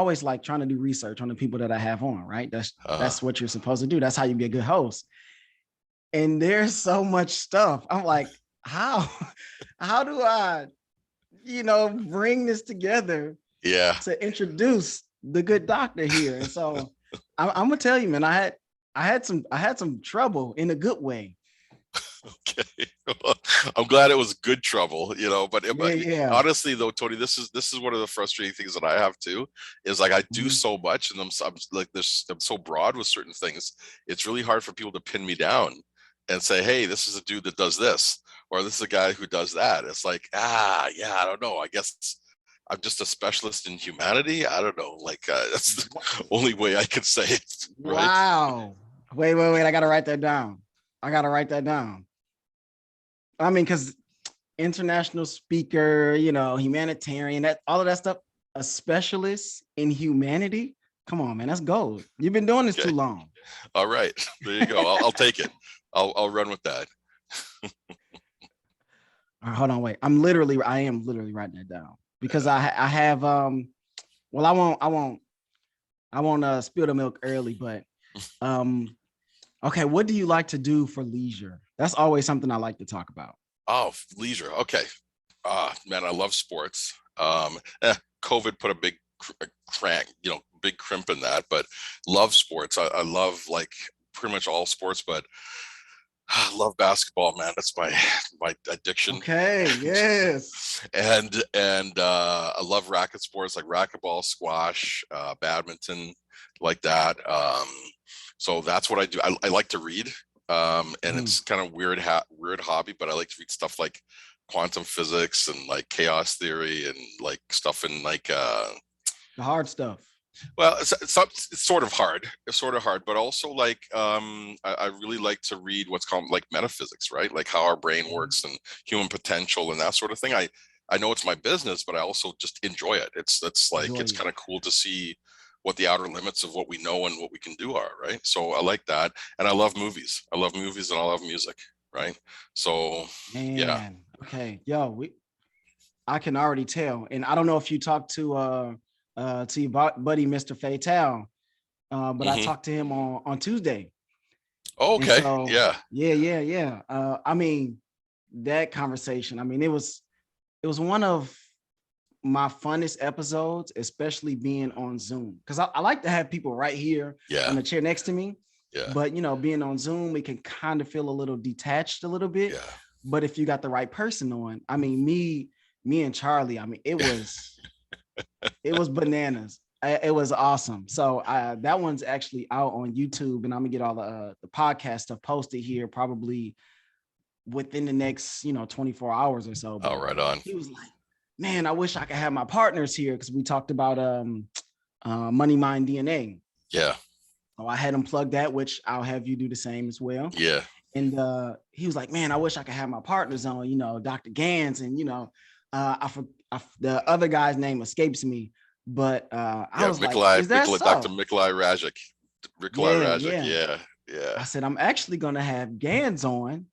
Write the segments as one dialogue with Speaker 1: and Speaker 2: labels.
Speaker 1: always like trying to do research on the people that I have on, right? That's what you're supposed to do. That's how you be a good host. And there's so much stuff. I'm like, how do I, bring this together to introduce the good doctor here? And so I'm gonna tell you, man, I had some trouble in a good way.
Speaker 2: Okay. Well, I'm glad it was good trouble, but
Speaker 1: Yeah.
Speaker 2: honestly though, Tony, this is one of the frustrating things that I have too, is like I do so much and I'm so broad with certain things. It's really hard for people to pin me down and say, hey, this is a dude that does this, or this is a guy who does that. It's like, I don't know. I guess I'm just a specialist in humanity. I don't know. Like that's the only way I can say it. Right?
Speaker 1: Wow. Wait. I got to write that down. I mean, because international speaker, humanitarian, all of that stuff, a specialist in humanity. Come on, man, that's gold. You've been doing this too long.
Speaker 2: All right, there you go. I'll take it. I'll run with that.
Speaker 1: All right, hold on, wait. I am literally writing that down because I have well, I won't spill the milk early, but okay, what do you like to do for leisure? That's always something I like to talk about.
Speaker 2: Oh, leisure. Okay. Man, I love sports. COVID put a big big crimp in that, but love sports. I love like pretty much all sports, but I love basketball, man. That's my addiction.
Speaker 1: Okay, yes.
Speaker 2: and I love racket sports like racquetball, squash, badminton, like that. So that's what I do. I like to read. And it's kind of weird hobby, but I like to read stuff like quantum physics and like chaos theory and like stuff in like
Speaker 1: the hard stuff.
Speaker 2: Well, it's sort of hard, but also like I really like to read what's called like metaphysics, right? Like how our brain works and human potential and that sort of thing. I know it's my business, but I also just enjoy it. It's kind of cool to see what the outer limits of what we know and what we can do are, right? So I like that. And I love movies. And I love music, right? So yeah.
Speaker 1: Okay. Yo, I can already tell. And I don't know if you talked to your buddy, Mr. Fatal, but I talked to him on Tuesday.
Speaker 2: Oh, okay.
Speaker 1: So,
Speaker 2: yeah.
Speaker 1: I mean, that conversation, I mean, it was one of my funnest episodes, especially being on Zoom, because I like to have people right here on the chair next to me.
Speaker 2: Yeah.
Speaker 1: But being on Zoom, it can kind of feel a little detached a little bit.
Speaker 2: Yeah.
Speaker 1: But if you got the right person on, I mean, me and Charlie, I mean, it was bananas. It was awesome. So that one's actually out on YouTube, and I'm gonna get all the podcast stuff posted here probably within the next 24 hours or so.
Speaker 2: But right on.
Speaker 1: He was like, man, I wish I could have my partners here, because we talked about moneyminddna.
Speaker 2: Yeah.
Speaker 1: So I had him plug that, which I'll have you do the same as well.
Speaker 2: Yeah.
Speaker 1: And he was like, man, I wish I could have my partners on, Dr. Ganz, and the other guy's name escapes me, but I was like, is that so?
Speaker 2: Dr. Mikolai Rajic. Yeah.
Speaker 1: I said, I'm actually gonna have Ganz on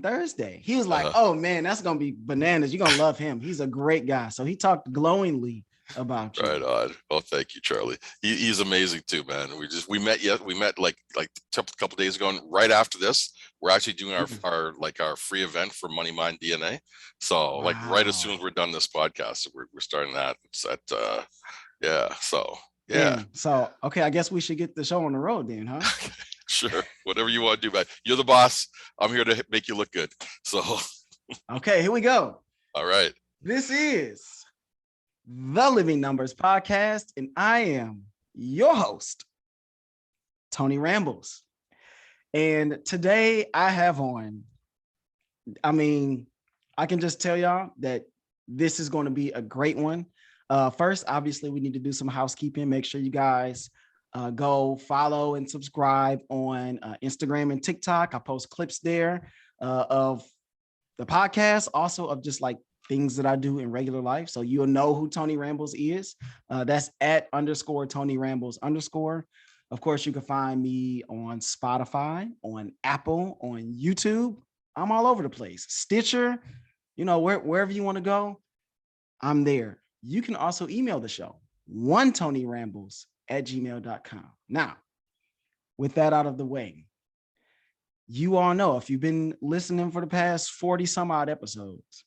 Speaker 1: Thursday. He was like, oh man, that's gonna be bananas. You're gonna love him. He's a great guy. So he talked glowingly about you.
Speaker 2: Right on. Well, thank you, Charlie. He's amazing too, man. We met like a couple days ago, and right after this, we're actually doing our free event for Money Mind DNA. So like right as soon as we're done this podcast, we're starting that. It's at So yeah.
Speaker 1: Damn. So okay, I guess we should get the show on the road then, huh?
Speaker 2: Sure. Whatever you want to do, man. You're the boss. I'm here to make you look good. So
Speaker 1: okay, here we go.
Speaker 2: All right.
Speaker 1: This is the Living Numbers Podcast, and I am your host, Tony Rambles. And today I have on, I mean, I can just tell y'all that this is going to be a great one. First, obviously, we need to do some housekeeping. Make sure you guys go follow and subscribe on Instagram and TikTok. I post clips there of the podcast, also of just like things that I do in regular life. So you'll know who Tony Rambles is. That's @_Tony Rambles _. Of course, you can find me on Spotify, on Apple, on YouTube. I'm all over the place. Stitcher, wherever you want to go, I'm there. You can also email the show, onetonyrambles@gmail.com. Now, with that out of the way, you all know, if you've been listening for the past 40 some odd episodes,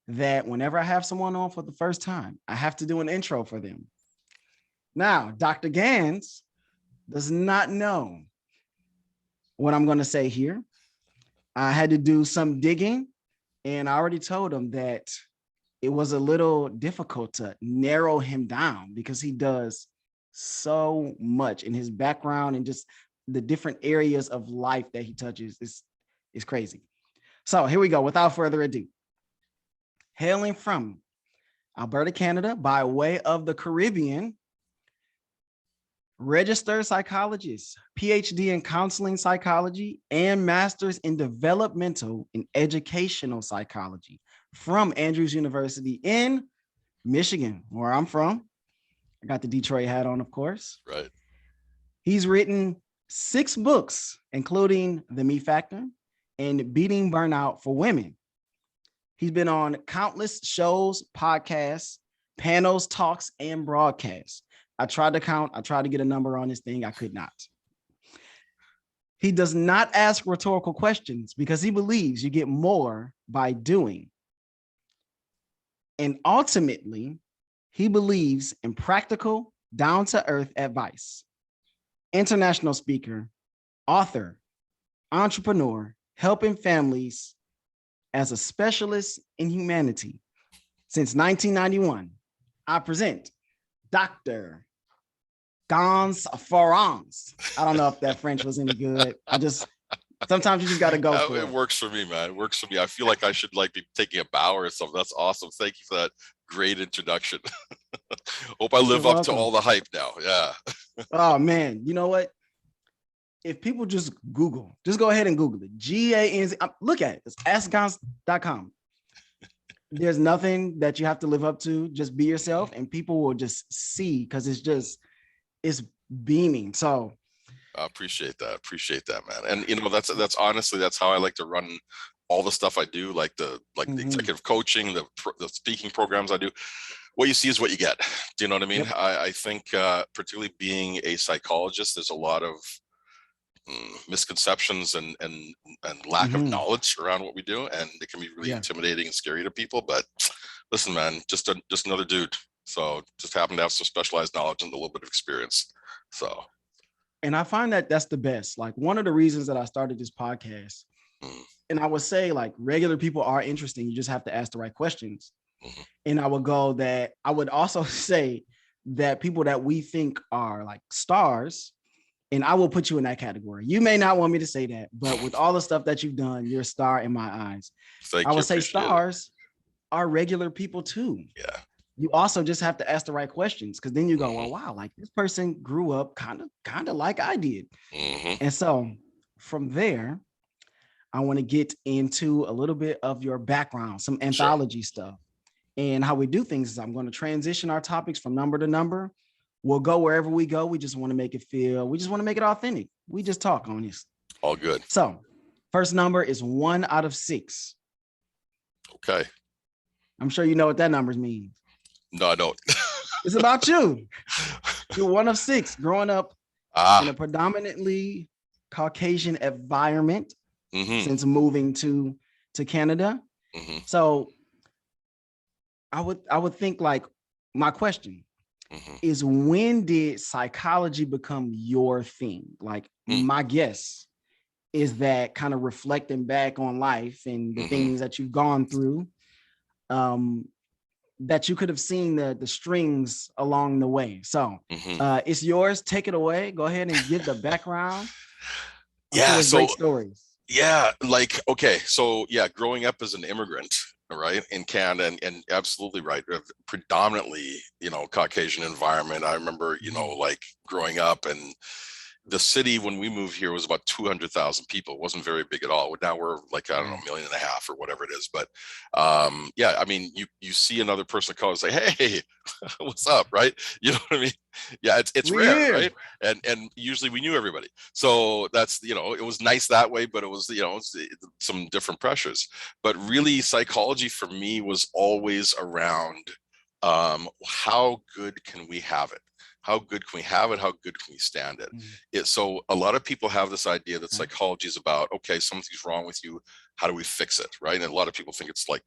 Speaker 1: that whenever I have someone on for the first time, I have to do an intro for them. Now, Dr. Ganz does not know what I'm going to say here. I had to do some digging, and I already told him that it was a little difficult to narrow him down because he does so much in his background, and just the different areas of life that he touches is crazy. So here we go. Without further ado, hailing from Alberta, Canada, by way of the Caribbean, registered psychologist, PhD in counseling psychology, and master's in developmental and educational psychology from Andrews University in Michigan, where I'm from. I got the Detroit hat on, of course.
Speaker 2: Right.
Speaker 1: He's written 6 books, including The Me Factor and Beating Burnout for Women. He's been on countless shows, podcasts, panels, talks, and broadcasts. I tried to count. I tried to get a number on this thing. I could not. He does not ask rhetorical questions because he believes you get more by doing. And ultimately, he believes in practical, down-to-earth advice. International speaker, author, entrepreneur, helping families as a specialist in humanity. Since 1991, I present Dr. Ganz Ferrance. I don't know if that French was any good. Sometimes you just got to go for it.
Speaker 2: It works for me, man. It works for me. I feel like I should be taking a bow or something. That's awesome. Thank you for that great introduction. Hope I live up to all the hype now. Yeah.
Speaker 1: Oh man, you know what? If people just go ahead and Google it. G-A-N-Z. Look at it. It's askgans.com. There's nothing that you have to live up to. Just be yourself, and people will just see, because it's beaming. So
Speaker 2: I appreciate that, man. And that's honestly, that's how I like to run all the stuff I do, like the executive coaching, the speaking programs I do. What you see is what you get. Do you know what I mean? Yep. I think particularly being a psychologist, there's a lot of misconceptions and lack of knowledge around what we do, and it can be really intimidating and scary to people. But listen, man, just another dude. So just happen to have some specialized knowledge and a little bit of experience. So,
Speaker 1: and I find that that's the best. Like, one of the reasons that I started this podcast, and I would say, like, regular people are interesting. You just have to ask the right questions. And I would also say that people that we think are like stars, and I will put you in that category. You may not want me to say that, but with all the stuff that you've done, you're a star in my eyes. I would say stars are regular people too.
Speaker 2: Yeah.
Speaker 1: You also just have to ask the right questions, because then you go, well, wow, like this person grew up kind of like I did. And so from there, I want to get into a little bit of your background, some anthology stuff. And how we do things is I'm going to transition our topics from number to number. We'll go wherever we go. We just want to make it authentic. We just talk on this.
Speaker 2: All good.
Speaker 1: So first number is 1 out of 6.
Speaker 2: Okay.
Speaker 1: I'm sure you know what that number means.
Speaker 2: No, I don't.
Speaker 1: It's about you. You're 1 of 6, growing up in a predominantly Caucasian environment since moving to Canada. So I would think, like, my question is, when did psychology become your thing? Like, my guess is that, kind of reflecting back on life and the things that you've gone through, that you could have seen the strings along the way. So it's yours. Take it away. Go ahead and give the background. So great stories.
Speaker 2: Yeah, growing up as an immigrant, right, in Canada, and absolutely right, predominantly, Caucasian environment. I remember, growing up, and the city when we moved here was about 200,000 people. It wasn't very big at all. Now we're like, I don't know, 1.5 million or whatever it is. But I mean, you see another person call and say, hey, what's up? Right. You know what I mean? Yeah, it's rare, right? And usually we knew everybody. So that's, it was nice that way, but it was, some different pressures. But really, psychology for me was always around how good can we have it? How good can we have it? How good can we stand it? So a lot of people have this idea that psychology is about, okay, something's wrong with you. How do we fix it? Right. And a lot of people think it's like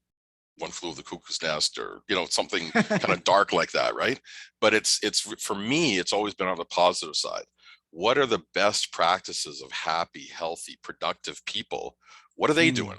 Speaker 2: One Flew Over the Cuckoo's Nest, or, something kind of dark like that. Right. But it's for me, it's always been on the positive side. What are the best practices of happy, healthy, productive people? What are they doing?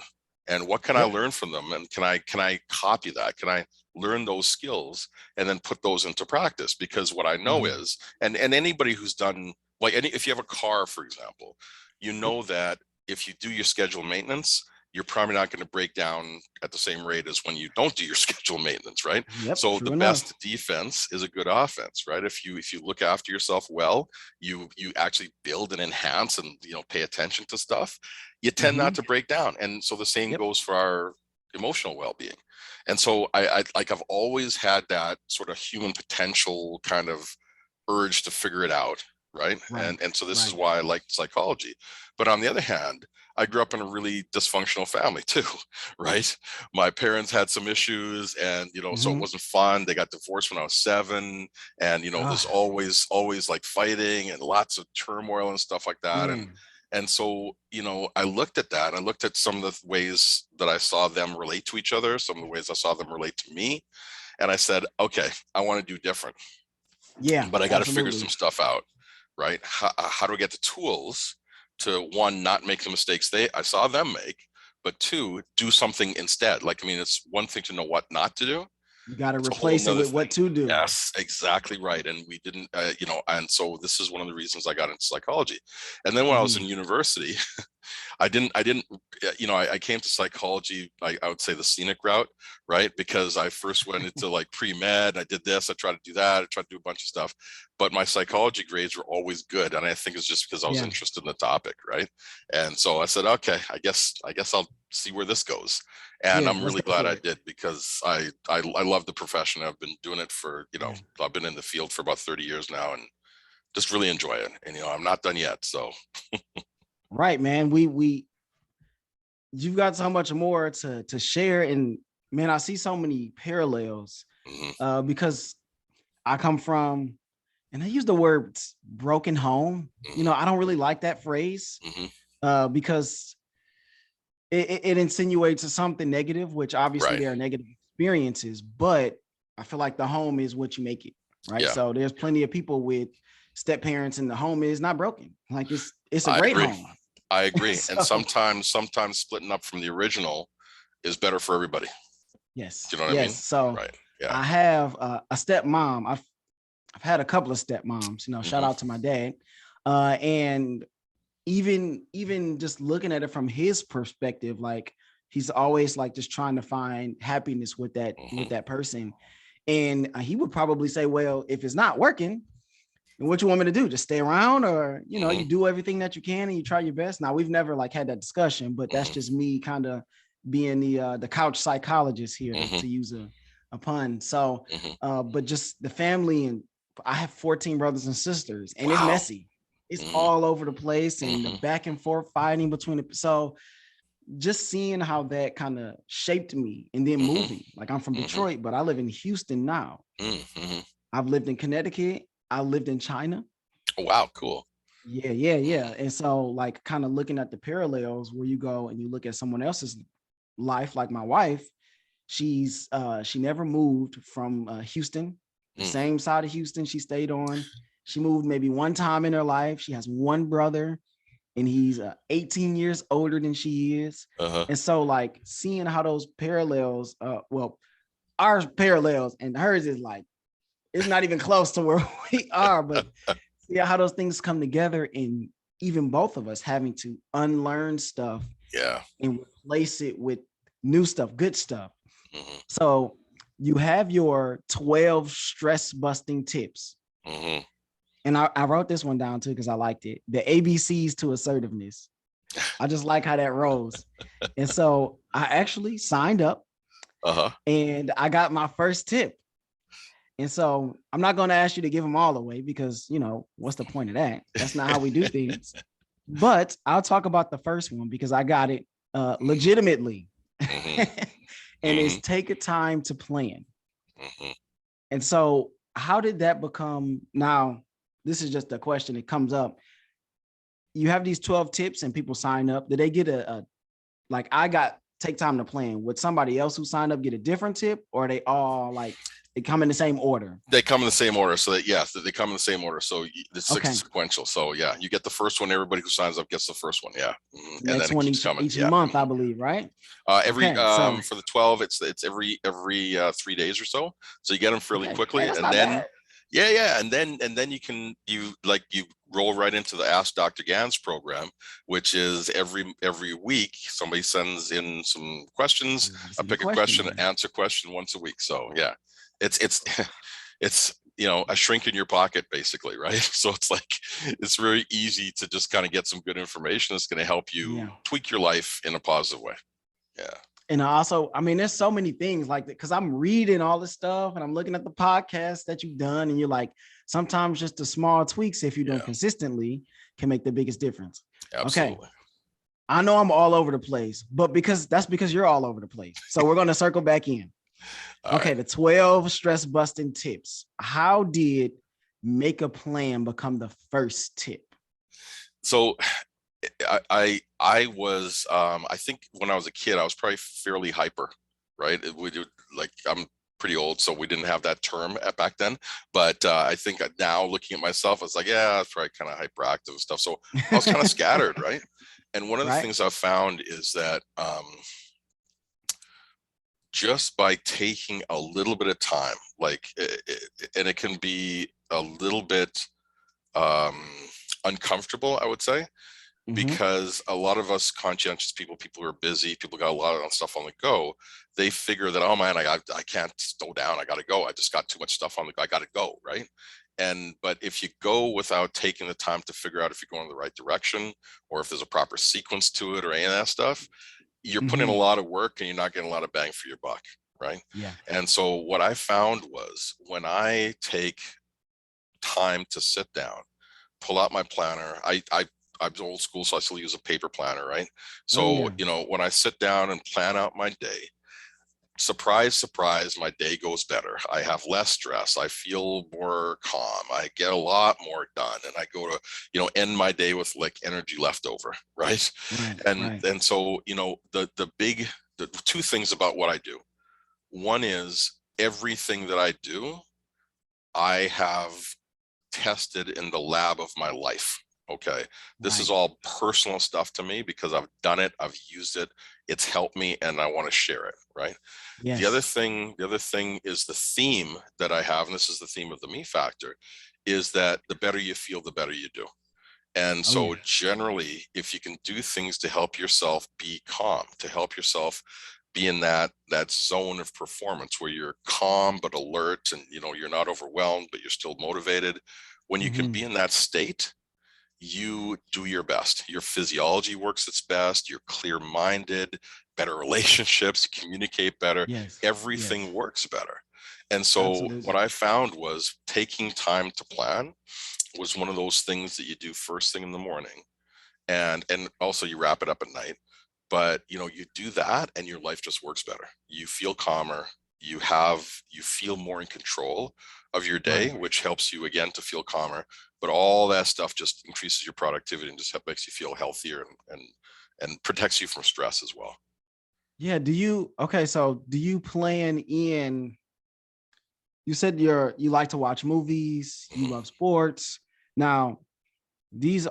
Speaker 2: And what can I learn from them? And can I copy that? Can I learn those skills and then put those into practice? Because what I know is, and anybody who's done, like, if you have a car, for example, that if you do your scheduled maintenance, you're probably not going to break down at the same rate as when you don't do your scheduled maintenance, right? So the best defense is a good offense, right? If you look after yourself well, you actually build and enhance and pay attention to stuff, you tend not to break down. And so the same goes for our emotional well-being. And so I've always had that sort of human potential kind of urge to figure it out, right? And so this is why I like psychology. But on the other hand, I grew up in a really dysfunctional family too, right? My parents had some issues, and so it wasn't fun. They got divorced when I was 7, and there's always like fighting and lots of turmoil and stuff like that. And so I looked at that. I looked at some of the ways that I saw them relate to each other, some of the ways I saw them relate to me, and I said, okay, I want to do different.
Speaker 1: Yeah,
Speaker 2: but I got to figure some stuff out, right? How do I get the tools to, one, not make the mistakes I saw them make, but 2, do something instead. Like, it's one thing to know what not to do.
Speaker 1: You got to replace it with what to do.
Speaker 2: Yes, exactly right. And we didn't, and so this is one of the reasons I got into psychology. And then when I was in university, I came to psychology, I would say the scenic route, right? Because I first went into like pre-med, I did this, I tried to do that, I tried to do a bunch of stuff, but my psychology grades were always good. And I think it's just because I was interested in the topic, right? And so I said, okay, I guess I'll see where this goes. And I'm really glad I did, because I love the profession. I've been doing it for, I've been in the field for about 30 years now, and just really enjoy it. And, I'm not done yet, so.
Speaker 1: Right, man. You've got so much more to share, and man, I see so many parallels because I come from, and I use the word broken home. I don't really like that phrase because it insinuates something negative, which obviously there are negative experiences, but I feel like the home is what you make it, right? Yeah. So there's plenty of people with step parents, and the home is not broken. Like it's a great home.
Speaker 2: I agree. So, and sometimes splitting up from the original is better for everybody.
Speaker 1: Yes.
Speaker 2: Do you know what I mean?
Speaker 1: So I have a stepmom. I've had a couple of stepmoms, shout out to my dad. And even just looking at it from his perspective, like he's always like just trying to find happiness with that person. And he would probably say, well, if it's not working, and what you want me to do, just stay around, or, you do everything that you can and you try your best. Now, we've never like had that discussion, but that's just me kind of being the couch psychologist here, to use a pun. So, but just the family, and I have 14 brothers and sisters, and it's messy. It's all over the place, and the back and forth fighting between it. So just seeing how that kind of shaped me, and then moving, like I'm from Detroit, but I live in Houston now. I've lived in Connecticut. I lived in China.
Speaker 2: Oh, wow. Cool.
Speaker 1: Yeah. And so like kind of looking at the parallels where you go and you look at someone else's life, like my wife, she never moved from Houston, the same side of Houston she stayed on. She moved maybe one time in her life. She has one brother, and he's 18 years older than she is. And so like seeing how those parallels, our parallels and hers is like, it's not even close to where we are, but see how those things come together, and even both of us having to unlearn stuff and replace it with new stuff, good stuff. So you have your 12 stress busting tips. And I wrote this one down too, because I liked it. The ABCs to assertiveness. I just like how that rolls. And so I actually signed up and I got my first tip. And so I'm not going to ask you to give them all away, because, what's the point of that? That's not how we do things. But I'll talk about the first one because I got it legitimately. And it's take a time to plan. And so how did that become, now, this is just a question that comes up. You have these 12 tips and people sign up. Did they get like I got take time to plan? Would somebody else who signed up get a different tip, or are they all like, they come in the same order?
Speaker 2: They come in the same order. So that, yes, they come in the same order. So it's
Speaker 1: Okay.
Speaker 2: sequential. So yeah, you get the first one. Everybody who signs up gets the first one. Yeah.
Speaker 1: The next one each month, I believe, right?
Speaker 2: For the 12, it's every 3 days or so. So you get them fairly quickly.
Speaker 1: Man,
Speaker 2: and then bad. And then you roll right into the Ask Dr. Ganz program, which is every week somebody sends in some questions. I pick a question, answer question once a week. So yeah, it's a shrink in your pocket, basically, right? So it's like, it's very easy to just kind of get some good information that's going to help you tweak your life in a positive way. Yeah.
Speaker 1: And also, I mean, there's so many things like that, because I'm reading all this stuff and I'm looking at the podcasts that you've done, and you're like, sometimes just the small tweaks, if you do consistently, can make the biggest difference.
Speaker 2: Absolutely.
Speaker 1: Okay. I know I'm all over the place, but because you're all over the place. So we're going to circle back in. Okay. Right. The 12 stress busting tips. How did make a plan become the first tip?
Speaker 2: So I was, I think when I was a kid, I was probably fairly hyper, right? I'm pretty old, so we didn't have that term back then. But I think now looking at myself, I was like, yeah, I was probably kind of hyperactive and stuff. So I was kind of scattered, right? And one of the things I've found is that just by taking a little bit of time, and it can be a little bit uncomfortable, I would say, because a lot of us conscientious people who are busy, people got a lot of stuff on the go, they figure that, oh man, I can't slow down, I gotta go, I just got too much stuff on the go, I gotta go, right? But if you go without taking the time to figure out if you're going in the right direction, or if there's a proper sequence to it, or any of that stuff, you're putting in a lot of work and you're not getting a lot of bang for your buck, right? Yeah. And so what I found was, when I take time to sit down, pull out my planner, I'm old school, so I still use a paper planner, right? So, when I sit down and plan out my day, surprise, surprise, my day goes better. I have less stress. I feel more calm. I get a lot more done. And I go to, end my day with like energy left over, right? And so, the two things about what I do. One is, everything that I do, I have tested in the lab of my life. Okay. This is all personal stuff to me because I've done it. I've used it. It's helped me and I want to share it. Right. Yes. The other thing is the theme that I have, and this is the theme of the me factor, is that the better you feel, the better you do. And so generally, if you can do things to help yourself be calm, to help yourself be in that zone of performance where you're calm but alert, and you're not overwhelmed, but you're still motivated. When you can be in that state, you do your best. Your physiology works its best. You're clear-minded, better relationships, communicate better. Everything works better. And so what I found was, taking time to plan was one of those things that you do first thing in the morning, and also you wrap it up at night. But you do that and your life just works better. You feel calmer. You feel more in control of your day, which helps you again to feel calmer. But all that stuff just increases your productivity and just makes you feel healthier and protects you from stress as well.
Speaker 1: Yeah. So do you plan in, you said you like to watch movies, you love sports. Now,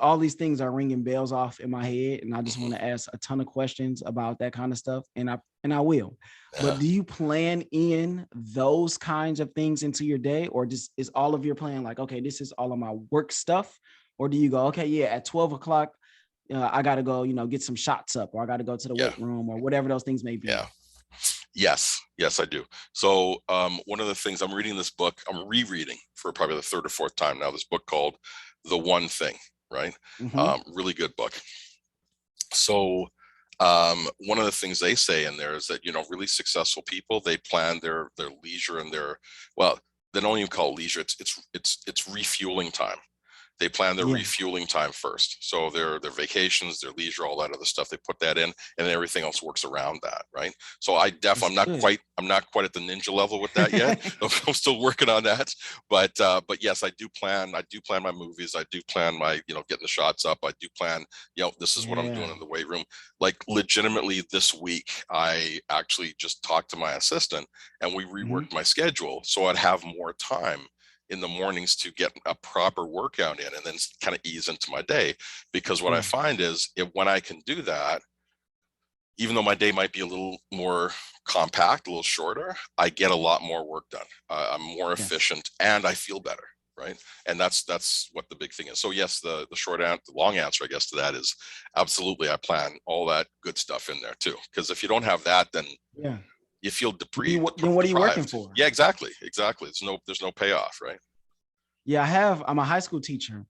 Speaker 1: all these things are ringing bells off in my head, and I just want to ask a ton of questions about that kind of stuff, and I will. But do you plan in those kinds of things into your day, or just is all of your plan like, okay, this is all of my work stuff? Or do you go, okay, at 12 o'clock, I got to go, get some shots up, or I got to go to the weight room, or whatever those things may be?
Speaker 2: Yeah. Yes, I do. So one of the things, I'm reading this book, I'm rereading for probably the third or fourth time now, this book called The One Thing, right? Really good book. So one of the things they say in there is that, really successful people, they plan their leisure and they don't even call it leisure. It's refueling time. They plan their
Speaker 1: Yeah.
Speaker 2: refueling time first. So their vacations, their leisure, all that other stuff, they put that in, and then everything else works around that, right? So I'm not quite at the ninja level with that yet. I'm still working on that. But yes, I do plan my movies. I do plan my, getting the shots up. I do plan, this is what I'm doing in the weight room. Like legitimately this week, I actually just talked to my assistant and we reworked my schedule so I'd have more time in the mornings to get a proper workout in and then kind of ease into my day. Because what I find is when I can do that, even though my day might be a little more compact, a little shorter, I get a lot more work done. I'm more efficient and I feel better. Right. And that's what the big thing is. So yes, the long answer, I guess, to that is absolutely. I plan all that good stuff in there too. Because if you don't have that, then you feel deprived.
Speaker 1: Then what are you working for?
Speaker 2: Yeah, exactly. There's no payoff, right?
Speaker 1: Yeah, I'm a high school teacher,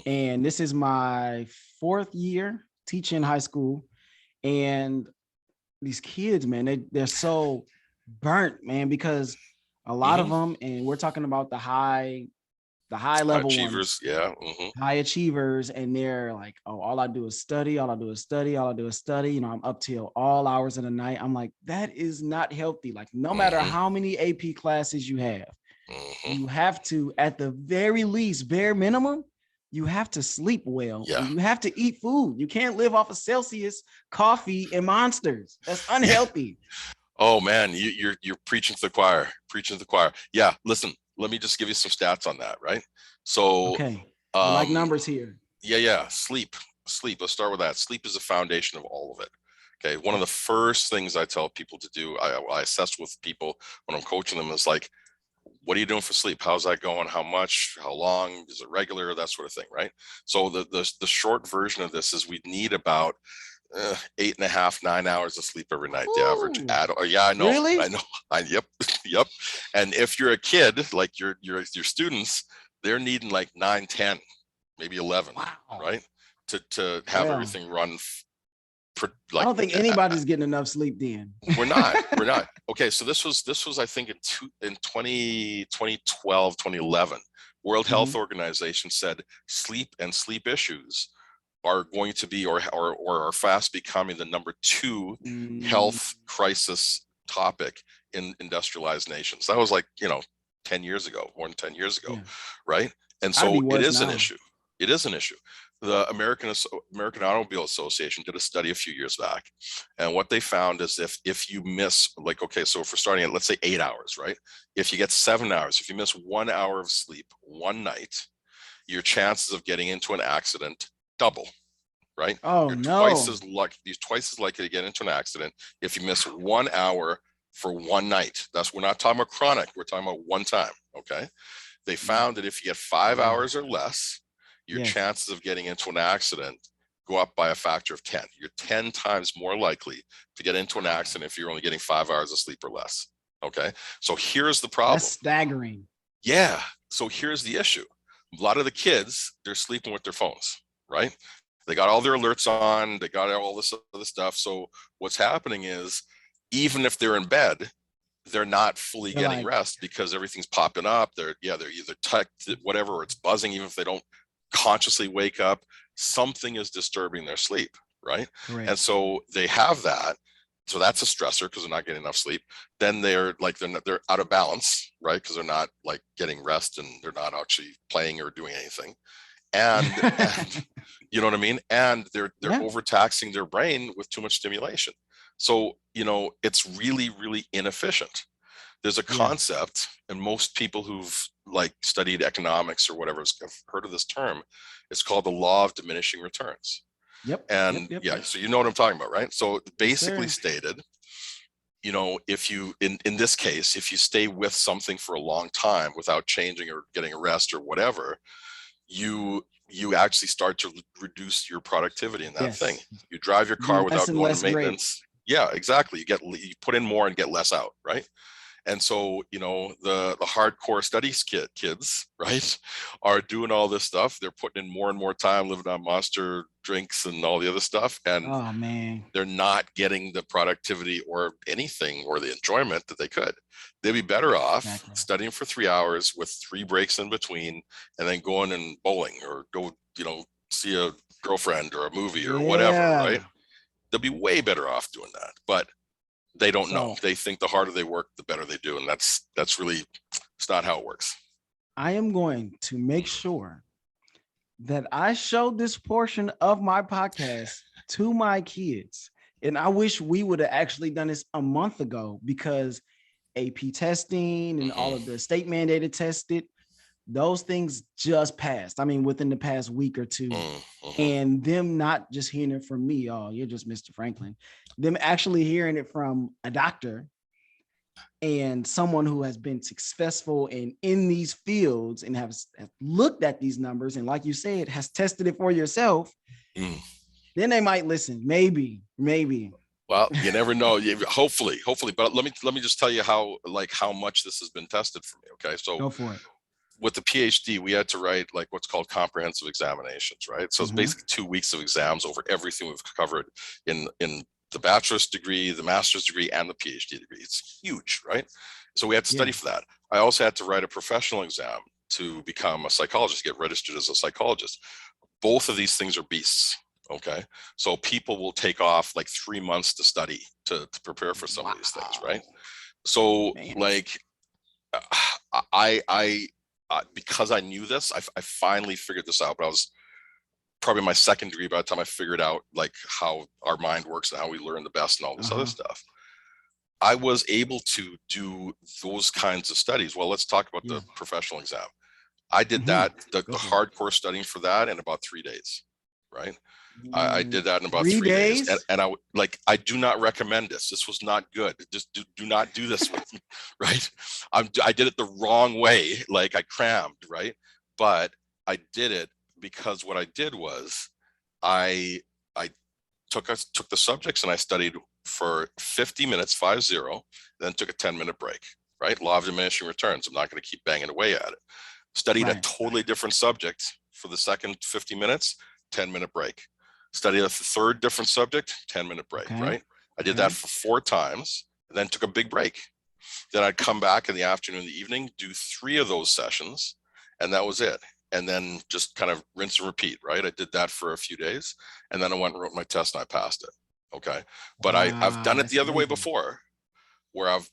Speaker 1: and this is my 4th year teaching high school. And these kids, man, they're so burnt, man, because a lot of them, and we're talking about the high level
Speaker 2: achievers,
Speaker 1: ones, high achievers, and they're like, oh, all I do is study, all I do is study. I'm up till all hours of the night. I'm like, that is not healthy. Like, no matter how many AP classes you have, you have to, at the very least, bare minimum, you have to sleep well. And you have to eat food. You can't live off of Celsius, coffee, and Monsters. That's unhealthy.
Speaker 2: Oh man, you're preaching to the choir. Yeah, listen, let me just give you some stats on that, right? So
Speaker 1: I like numbers here.
Speaker 2: Yeah. Sleep. Let's start with that. Sleep is the foundation of all of it. Okay. One of the first things I tell people to do, I assess with people when I'm coaching them, is like, what are you doing for sleep? How's that going? How much? How long? Is it regular? That sort of thing, right? So the short version of this is we need about 8.5, 9 hours of sleep every night. The average adult. Yeah, I know.
Speaker 1: Really?
Speaker 2: I know. Yep. And if you're a kid, like your students, they're needing like 9, 10, maybe 11, right? To have everything run.
Speaker 1: I don't think anybody's getting enough sleep then.
Speaker 2: We're not. Okay, so this was I think in 2012, 2011, World Health Organization said sleep and sleep issues are going to be or are fast becoming the number 2 health crisis topic in industrialized nations. That was like, 10 years ago, more than 10 years ago, right? And so it is an issue. It is an issue. The American Automobile Association did a study a few years back, and what they found is if you miss, like, okay, so if we're starting at, let's say 8 hours, right? If you get 7 hours, if you miss 1 hour of sleep one night, your chances of getting into an accident double, right? You're twice as likely to get into an accident if you miss 1 hour for one night. We're not talking about chronic, we're talking about one time. Okay. They found that if you get 5 hours or less, your chances of getting into an accident go up by a factor of 10. You're 10 times more likely to get into an accident if you're only getting 5 hours of sleep or less. Okay. So here's the problem.
Speaker 1: That's staggering.
Speaker 2: Yeah. So here's the issue. A lot of the kids, they're sleeping with their phones, right? They got all their alerts on, they got all this other stuff. So what's happening is, even if they're in bed, they're not fully getting rest because everything's popping up. They're either tucked, whatever, or it's buzzing, even if they don't consciously wake up. Something is disturbing their sleep, right? Correct. And so they have that. So that's a stressor because they're not getting enough sleep. Then they're out of balance, right? Because they're not like getting rest and they're not actually playing or doing anything. And you know what I mean? And they're overtaxing their brain with too much stimulation. So, it's really, really inefficient. There's a concept, and most people who've like studied economics or whatever have heard of this term. It's called the law of diminishing returns.
Speaker 1: Yep.
Speaker 2: And so you know what I'm talking about, right? So basically stated, if you, in this case, if you stay with something for a long time without changing or getting a rest or whatever, you actually start to reduce your productivity in that thing. You drive your car without going to maintenance. Yeah, exactly. You put in more and get less out, right? And so, the hardcore studies kids, right, are doing all this stuff. They're putting in more and more time living on Monster drinks and all the other stuff. And
Speaker 1: Oh man,
Speaker 2: they're not getting the productivity or anything or the enjoyment that they could. They'd be better off
Speaker 1: exactly.
Speaker 2: studying for 3 hours with 3 breaks in between, and then going and bowling or go, see a girlfriend or a movie or whatever,
Speaker 1: Yeah.
Speaker 2: right? They'll be way better off doing that. But they don't know. They think the harder they work, the better they do. And that's really, it's not how it works.
Speaker 1: I am going to make sure that I show this portion of my podcast to my kids. And I wish we would have actually done this a month ago, because AP testing and all of the state mandated tested, those things just passed. I mean, within the past week or two. And them not just hearing it from me, oh, you're just Mr. Franklin, them actually hearing it from a doctor and someone who has been successful in these fields and has looked at these numbers, and like you said, has tested it for yourself, then they might listen. Maybe.
Speaker 2: Well, you never know. Hopefully. But let me just tell you how much this has been tested for me. Okay, so
Speaker 1: go for it.
Speaker 2: With the PhD, we had to write like what's called comprehensive examinations, right? So it's basically 2 weeks of exams over everything we've covered in the bachelor's degree, the master's degree, and the PhD degree. It's huge, right? So we had to study for that. I also had to write a professional exam to become a psychologist, get registered as a psychologist. Both of these things are beasts. Okay, so people will take off like 3 months to study to prepare for some of these things, right? So I because I knew this, I finally figured this out. But I was probably my second degree by the time I figured out like how our mind works and how we learn the best and all this other stuff. I was able to do those kinds of studies. Well, let's talk about the professional exam. I did that, the hardcore studying for that in about 3 days, right? I did that in about 3 days. And I do not recommend this. This was not good. Just do not do this with me, right? I did it the wrong way. Like I crammed, right? But I did it because what I did was I took the subjects and I studied for 50 minutes, 50, then took a 10-minute break, right? Law of diminishing returns. I'm not going to keep banging away at it. Studied a totally different subject for the second 50 minutes, 10-minute break. Studied a third different subject, 10-minute break, right? I did that for 4 times and then took a big break. Then I'd come back in the afternoon, the evening, do 3 of those sessions, and that was it. And then just kind of rinse and repeat, right? I did that for a few days, and then I went and wrote my test and I passed it. Okay. But I've done it the other way before, where I've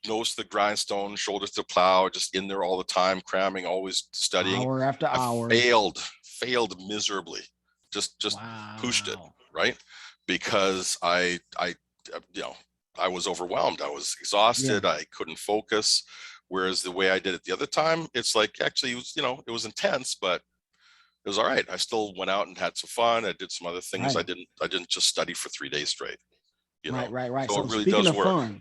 Speaker 2: nose to the grindstone, shoulders to the plow, just in there all the time, cramming, always studying.
Speaker 1: Hour after hour.
Speaker 2: Failed miserably. Just pushed it, right? Because I was overwhelmed. I was exhausted. I couldn't focus. Whereas the way I did it the other time, it's like actually it was intense, but it was all right. I still went out and had some fun. I did some other things. I didn't just study for 3 days straight.
Speaker 1: Right.
Speaker 2: So it really does work.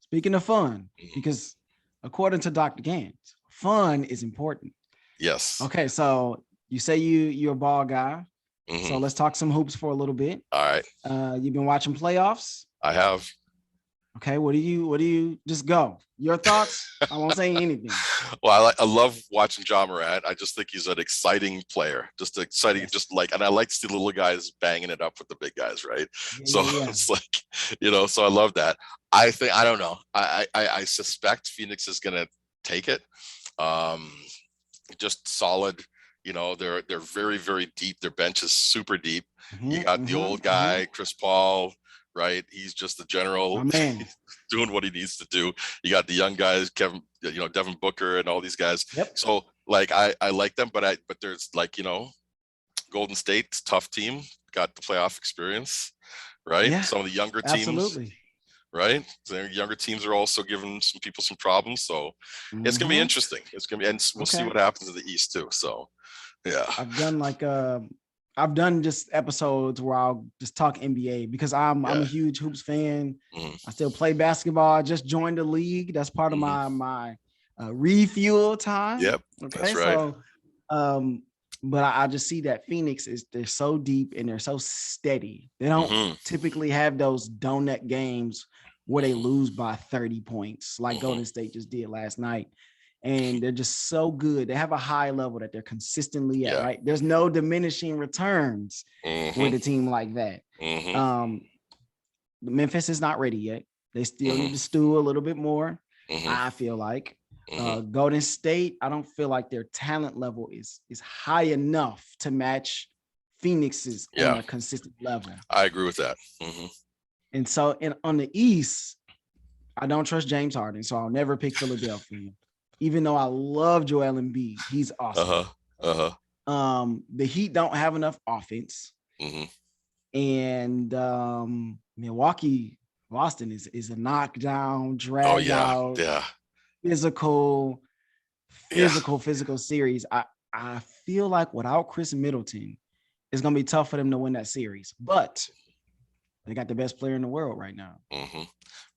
Speaker 1: Speaking of fun, because according to Dr. Ganz, fun is important.
Speaker 2: Yes.
Speaker 1: Okay, so you say you're a ball guy. So let's talk some hoops for a little bit.
Speaker 2: All right.
Speaker 1: You've been watching playoffs?
Speaker 2: I have.
Speaker 1: Okay, what do you just go? Your thoughts? I won't say anything.
Speaker 2: Well, I love watching Ja Morant. I just think he's an exciting player. Just exciting, and I like to see the little guys banging it up with the big guys, right? It's like, so I love that. I don't know. I suspect Phoenix is gonna take it. Just solid. They're very, very deep. Their bench is super deep. You got the old guy, Chris Paul, right? He's just the general. He's doing what he needs to do. You got the young guys, Kevin, Devin Booker and all these guys. So I like them, but there's Golden State's tough team, got the playoff experience, right? Some of the younger teams, right? So younger teams are also giving some people some problems. So it's gonna be interesting. And we'll see what happens in the East too. So
Speaker 1: I've done just episodes where I'll just talk NBA because I'm a huge hoops fan. I still play basketball. I just joined the league. That's part of my refuel time.
Speaker 2: Okay, that's right.
Speaker 1: So, but I just see that Phoenix they're so deep and they're so steady. They don't typically have those donut games where they lose by 30 points, like Golden State just did last night. And they're just so good. They have a high level that they're consistently at, right? There's no diminishing returns with a team like that. Memphis is not ready yet. They still need to stew a little bit more, I feel like. Golden State, I don't feel like their talent level is high enough to match Phoenix's on a consistent level.
Speaker 2: I agree with that.
Speaker 1: And so on the East, I don't trust James Harden, so I'll never pick Philadelphia. Even though I love Joel Embiid, he's awesome. The Heat don't have enough offense. And Milwaukee, Boston is a knockdown, drag out, physical series. I feel like without Chris Middleton, it's gonna be tough for them to win that series. But they got the best player in the world right now.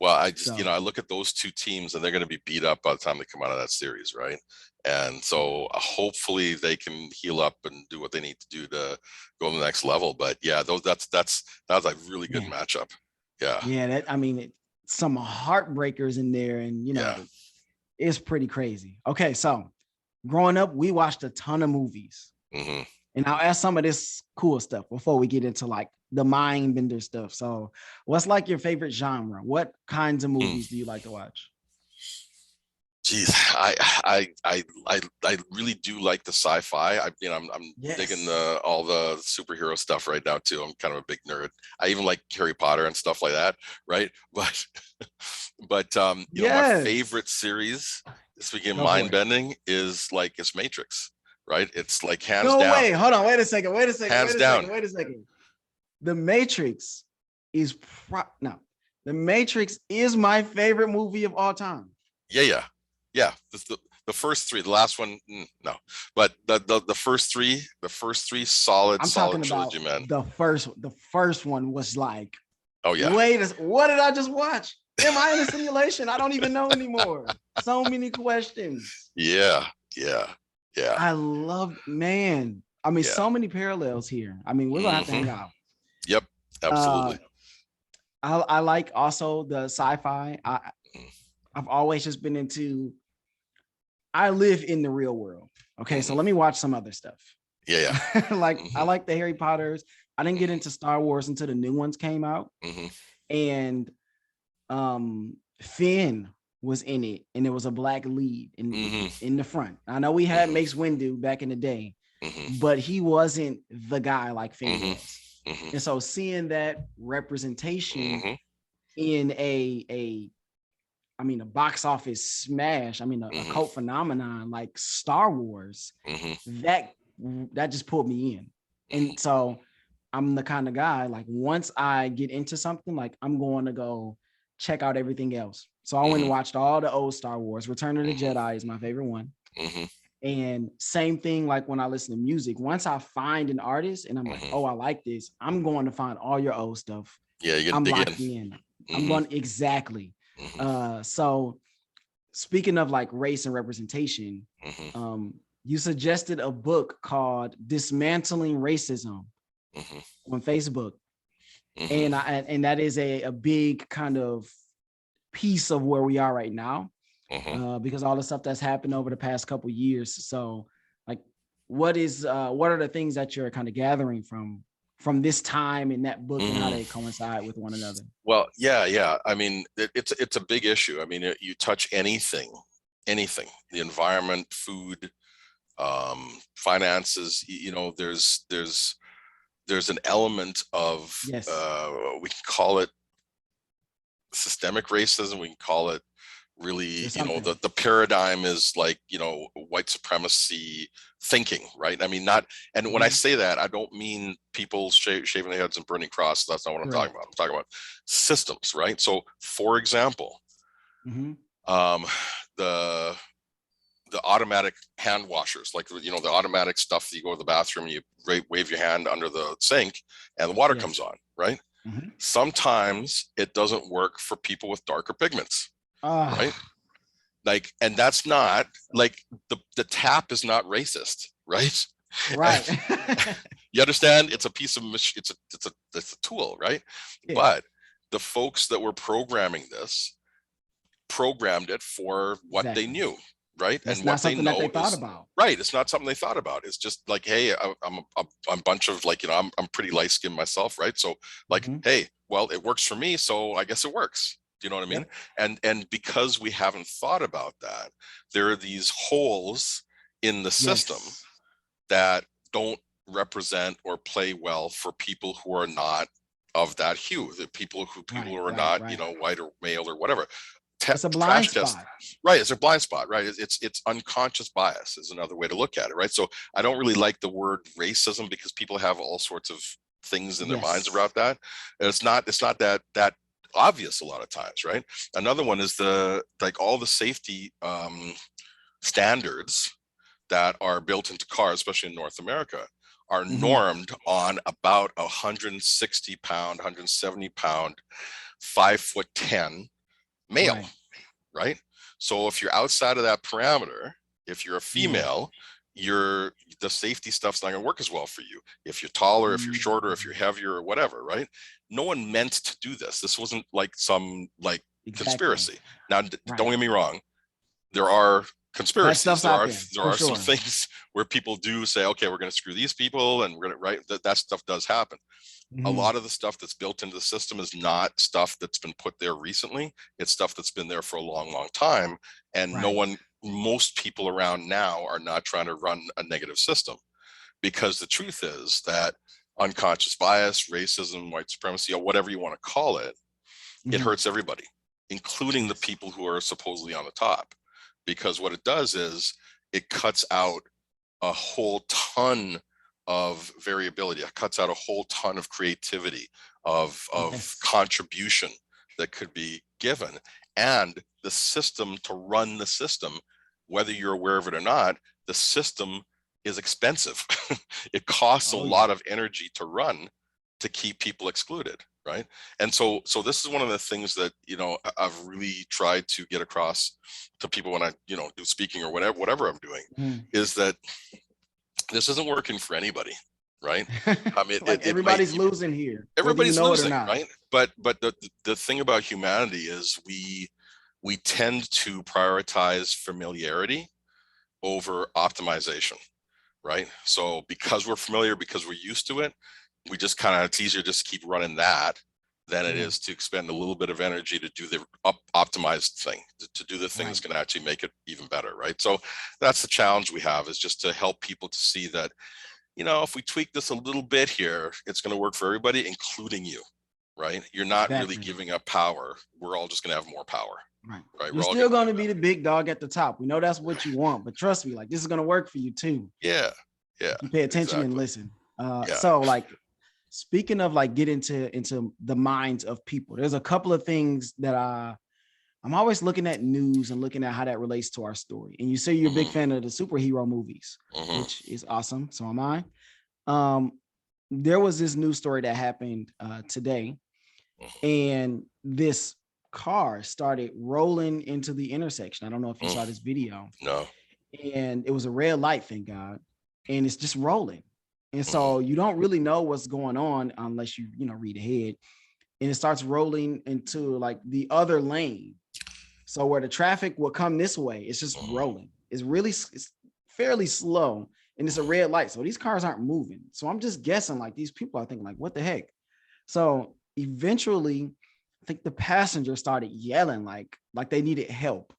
Speaker 2: Well, I look at those two teams and they're going to be beat up by the time they come out of that series, right? And so hopefully they can heal up and do what they need to do to go to the next level. But yeah, that's a really good matchup.
Speaker 1: Some heartbreakers in there, and it's pretty crazy. Okay, so growing up, we watched a ton of movies, and I'll ask some of this cool stuff before we get into like the mind bender stuff. So what's like your favorite genre? What kinds of movies do you like to watch?
Speaker 2: Geez, I really do like the sci-fi. I'm digging all the superhero stuff right now too. I'm kind of a big nerd. I even like Harry Potter and stuff like that, right? But my favorite series, speaking of mind bending, is Matrix, right? It's like hands down. No way.
Speaker 1: Hold on. Wait a second.
Speaker 2: Hands down.
Speaker 1: Wait a second. The Matrix is The Matrix is my favorite movie of all time.
Speaker 2: Yeah. The first three, the last one, no, but the first three solid trilogy, man.
Speaker 1: The first one was like,
Speaker 2: oh yeah.
Speaker 1: Wait, what did I just watch? Am I in a simulation? I don't even know anymore. So many questions.
Speaker 2: Yeah.
Speaker 1: I love, man. So many parallels here. We're gonna have to hang out.
Speaker 2: Yep, absolutely.
Speaker 1: I like also the sci-fi. I've always just been into. I live in the real world. Okay, so let me watch some other stuff.
Speaker 2: Yeah.
Speaker 1: I like the Harry Potters. I didn't get into Star Wars until the new ones came out, and Finn was in it, and there was a black lead in the front. I know we had Mace Windu back in the day, but he wasn't the guy like Finn was. And so seeing that representation in a box office smash, a cult phenomenon like Star Wars, that just pulled me in. And so I'm the kind of guy, like once I get into something, like I'm going to go check out everything else. So I went and watched all the old Star Wars. Return of the Jedi is my favorite one. And same thing, like when I listen to music, once I find an artist and I'm like, oh, I like this, I'm going to find all your old stuff.
Speaker 2: Yeah, you're
Speaker 1: I'm
Speaker 2: gonna
Speaker 1: locked in. I'm going exactly. So speaking of like race and representation, you suggested a book called Dismantling Racism on Facebook. And that is a big kind of piece of where we are right now. Because all the stuff that's happened over the past couple of years. So like, what are the things that you're kind of gathering from this time in that book and how they coincide with one another?
Speaker 2: Well, yeah. It's a big issue. You touch anything, the environment, food, finances, there's an element of, we can call it systemic racism. We can call it really, the paradigm is like, white supremacy thinking, right? When I say that, I don't mean people shaving their heads and burning crosses. That's not what I'm talking about. I'm talking about systems, right? So for example, the automatic hand washers, like, the automatic stuff that you go to the bathroom, you wave your hand under the sink and the water comes on, right? Sometimes it doesn't work for people with darker pigments. Right, like, and that's not like the tap is not racist, right? You understand? It's a piece of it's a tool, right? Yeah. But the folks that were programming this programmed it for what they knew, right?
Speaker 1: That's
Speaker 2: and
Speaker 1: not
Speaker 2: what they
Speaker 1: something that
Speaker 2: know
Speaker 1: they thought
Speaker 2: is
Speaker 1: about.
Speaker 2: right. It's not something they thought about. It's just like, hey, I'm a bunch of like, I'm pretty light skinned myself, right? So like, hey, well, it works for me, so I guess it works. Do you know what I mean? And because we haven't thought about that, there are these holes in the system that don't represent or play well for people who are not of that hue, the people who are not, white or male or whatever.
Speaker 1: It's a blind spot.
Speaker 2: Right. It's a blind spot, right? It's unconscious bias is another way to look at it, right? So I don't really like the word racism because people have all sorts of things in their minds about that. And it's not that obvious a lot of times, right? Another one is all the safety standards that are built into cars, especially in North America, are normed on about 160 pound, 170 pound, 5'10" male, right? So if you're outside of that parameter, if you're a female, the safety stuff's not going to work as well for you. If you're taller, if you're shorter, if you're heavier or whatever, right? No one meant to do this. This wasn't like some conspiracy. Now, don't get me wrong. There are conspiracies. There are some things where people do say, okay, we're going to screw these people and we're going to, right? That stuff does happen. A lot of the stuff that's built into the system is not stuff that's been put there recently. It's stuff that's been there for a long, long time. And most people around now are not trying to run a negative system, because the truth is that unconscious bias, racism, white supremacy, or whatever you want to call it, it hurts everybody, including the people who are supposedly on the top. Because what it does is it cuts out a whole ton of variability. It cuts out a whole ton of creativity, of contribution that could be given. And the system to run the system, whether you're aware of it or not, the system is expensive. It costs a lot of energy to run to keep people excluded, right? And so this is one of the things that, I've really tried to get across to people when I, do speaking or whatever I'm doing, is that this isn't working for anybody, right? I mean,
Speaker 1: everybody's losing here.
Speaker 2: Everybody's losing, right? But the thing about humanity is we tend to prioritize familiarity over optimization, right? So because we're familiar, because we're used to it, we just it's easier just to keep running that than it is to expend a little bit of energy to do the optimized thing, to do the thing that's going to actually make it even better, right? So that's the challenge we have, is just to help people to see that, if we tweak this a little bit here, it's going to work for everybody, including you, right? You're not really giving up power. We're all just going to have more power. Right.
Speaker 1: You're still going to be the big dog at the top. We know that's what you want, but trust me, this is going to work for you too.
Speaker 2: Yeah.
Speaker 1: You pay attention and listen. So speaking of get into the minds of people, there's a couple of things that I'm always looking at news and looking at how that relates to our story. And you say you're a big fan of the superhero movies, which is awesome. So am I. There was this news story that happened today, and this car started rolling into the intersection. I don't know if you saw this video.
Speaker 2: No.
Speaker 1: And it was a red light, thank God. And it's just rolling. And so you don't really know what's going on unless you read ahead. And it starts rolling into the other lane. So where the traffic will come this way, it's just rolling. It's fairly slow, and it's a red light. So these cars aren't moving. So I'm just guessing these people are thinking what the heck? So eventually, I think the passenger started yelling like they needed help.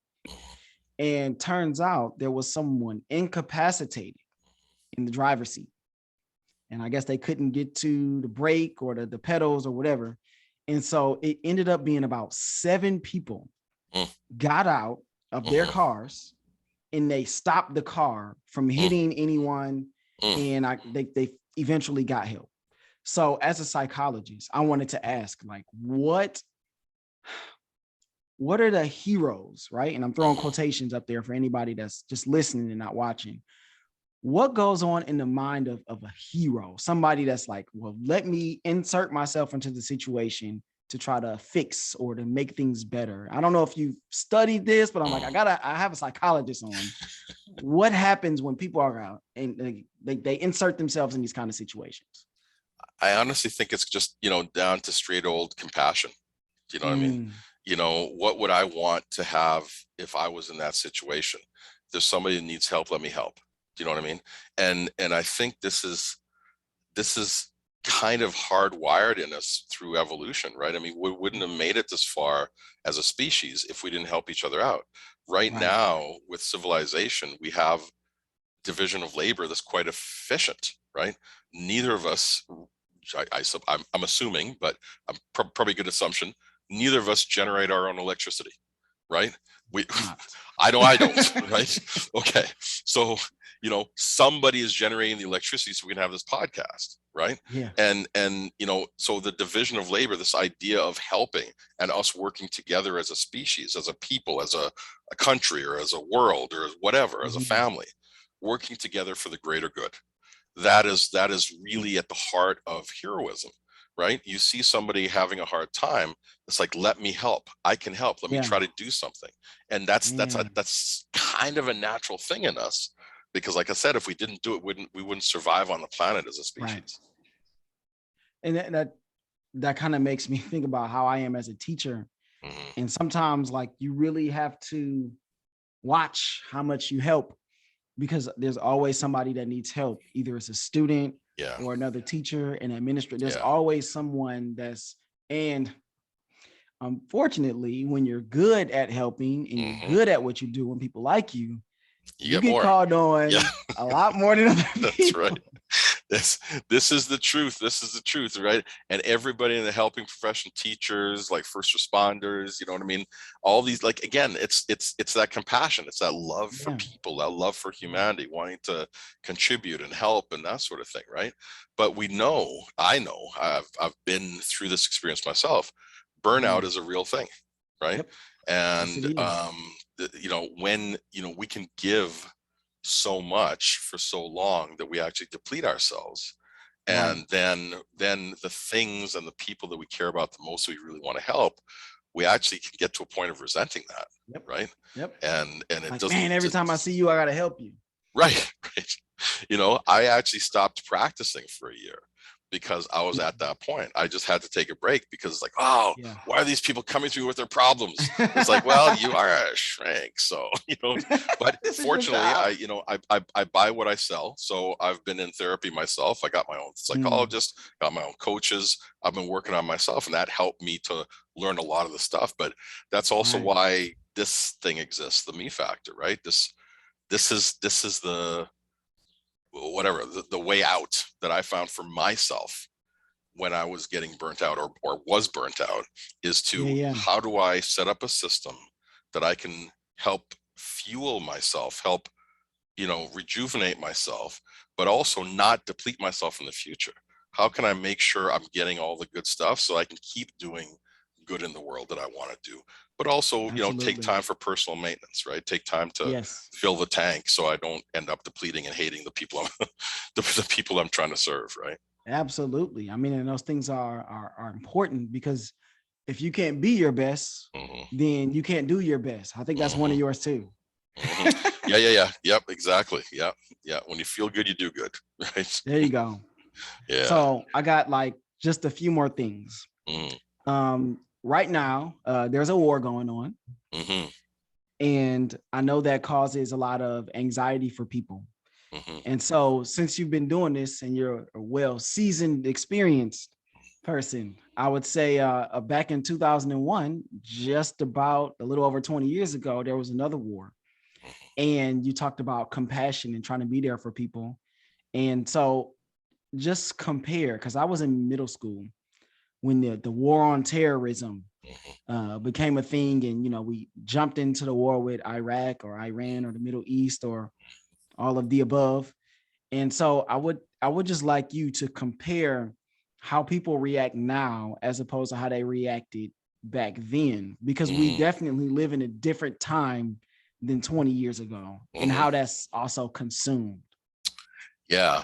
Speaker 1: And turns out there was someone incapacitated in the driver's seat. And I guess they couldn't get to the brake or the pedals or whatever. And so it ended up being about 7 people got out of their cars, and they stopped the car from hitting anyone. And they eventually got help. So as a psychologist, I wanted to ask, what are the heroes, right? And I'm throwing quotations up there for anybody that's just listening and not watching. What goes on in the mind of a hero? Somebody that's well, let me insert myself into the situation to try to fix or to make things better. I don't know if you've studied this, but I'm I have a psychologist on. What happens when people are out and they insert themselves in these kind of situations?
Speaker 2: I honestly think it's just, down to straight old compassion, Do you know what I mean? You know, what would I want to have if I was in that situation? If there's somebody that needs help, let me help. Do you know what I mean? And I think this is kind of hardwired in us through evolution, right? I mean, we wouldn't have made it this far as a species if we didn't help each other out. Right now, with civilization, we have division of labor that's quite efficient, right? Neither of us, I'm assuming, but I'm probably a good assumption, neither of us generate our own electricity, right? I know I don't, right? Okay, so you know, somebody is generating the electricity so we can have this podcast, right?
Speaker 1: Yeah.
Speaker 2: And you know, so the division of labor, this idea of helping and us working together as a species, as a people, as a country, or as a world, or whatever, as a family, working together for the greater good. That is really at the heart of heroism, right? You see somebody having a hard time, it's like, let me help. I can help. Let me try to do something. And that's kind of a natural thing in us, because like I said, if we didn't do it, we wouldn't survive on the planet as a species.
Speaker 1: And that kind of makes me think about how I am as a teacher. And sometimes, like, you really have to watch how much you help, because there's always somebody that needs help. Either it's a student or another teacher, an administrator. There's always someone and unfortunately, when you're good at helping and you're good at what you do, when people like you, you get called on a lot more than other people.
Speaker 2: That's right. This is the truth. This is the truth, right? And everybody in the helping profession, teachers, like first responders, you know what I mean? All these, like, again, it's that compassion. It's that love for people, that love for humanity, wanting to contribute and help and that sort of thing, right? But I know, I've been through this experience myself. Burnout is a real thing, right? And you know, when, you know, we can give so much for so long that we actually deplete ourselves, and then the things and the people that we care about the most, we really want to help, we actually can get to a point of resenting that, right? And it doesn't,
Speaker 1: man, every time I see you, I gotta help you.
Speaker 2: Right. You know, I actually stopped practicing for a year because I was at that point. I just had to take a break, because it's like, why are these people coming to me with their problems? It's like, well, you are a shrink, so, you know. But fortunately, I buy what I sell. So I've been in therapy myself. I got my own psychologist, got my own coaches. I've been working on myself, and that helped me to learn a lot of the stuff. But that's also why this thing exists, the me factor, right? This is the whatever, the way out that I found for myself when I was getting burnt out or was burnt out, is to how do I set up a system that I can help fuel myself, help, you know, rejuvenate myself, but also not deplete myself in the future? How can I make sure I'm getting all the good stuff so I can keep doing good in the world that I want to do, but also, you know, take time for personal maintenance, right? Take time to fill the tank so I don't end up depleting and hating the people the people I'm trying to serve, right?
Speaker 1: Absolutely. I mean, and those things are important, because if you can't be your best, then you can't do your best. I think that's one of yours too.
Speaker 2: Yep, exactly. Yeah. When you feel good, you do good, right?
Speaker 1: There you go. So I got like just a few more things. Right now, there's a war going on, and I know that causes a lot of anxiety for people. And so, since you've been doing this and you're a well-seasoned, experienced person, I would say back in 2001, just about a little over 20 years ago, there was another war. And you talked about compassion and trying to be there for people. And so just compare, because I was in middle school when the war on terrorism became a thing. And, you know, we jumped into the war with Iraq or Iran or the Middle East or all of the above. And so I would just like you to compare how people react now as opposed to how they reacted back then, because we definitely live in a different time than 20 years ago, and how that's also consumed.
Speaker 2: Yeah.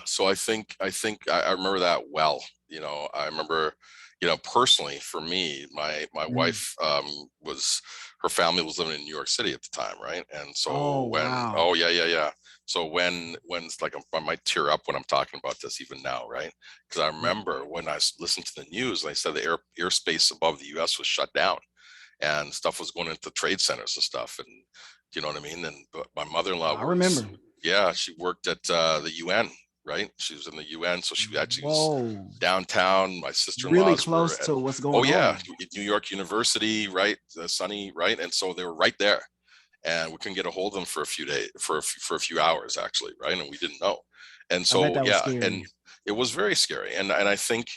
Speaker 2: So I think I remember that well. You know, I remember, you know, personally for me, my wife her family was living in New York City at the time, right? And so So when's like, I might tear up when I'm talking about this even now, right? Because I remember when I listened to the news, and they said the airspace above the U.S. was shut down, and stuff was going into trade centers and stuff, and you know what I mean. And but my mother-in-law
Speaker 1: I remember.
Speaker 2: she worked at the UN, right? She was in the UN, so she actually was
Speaker 1: Whoa.
Speaker 2: downtown. My
Speaker 1: Really
Speaker 2: sister-in-laws were
Speaker 1: close to what's
Speaker 2: oh
Speaker 1: going
Speaker 2: yeah,
Speaker 1: on.
Speaker 2: New York University, right? Sunny, right? And so they were right there, and we couldn't get a hold of them for a few days, for a few hours actually, right? And we didn't know. And
Speaker 1: I bet
Speaker 2: so
Speaker 1: that was
Speaker 2: yeah,
Speaker 1: scary.
Speaker 2: and it was very scary. And I think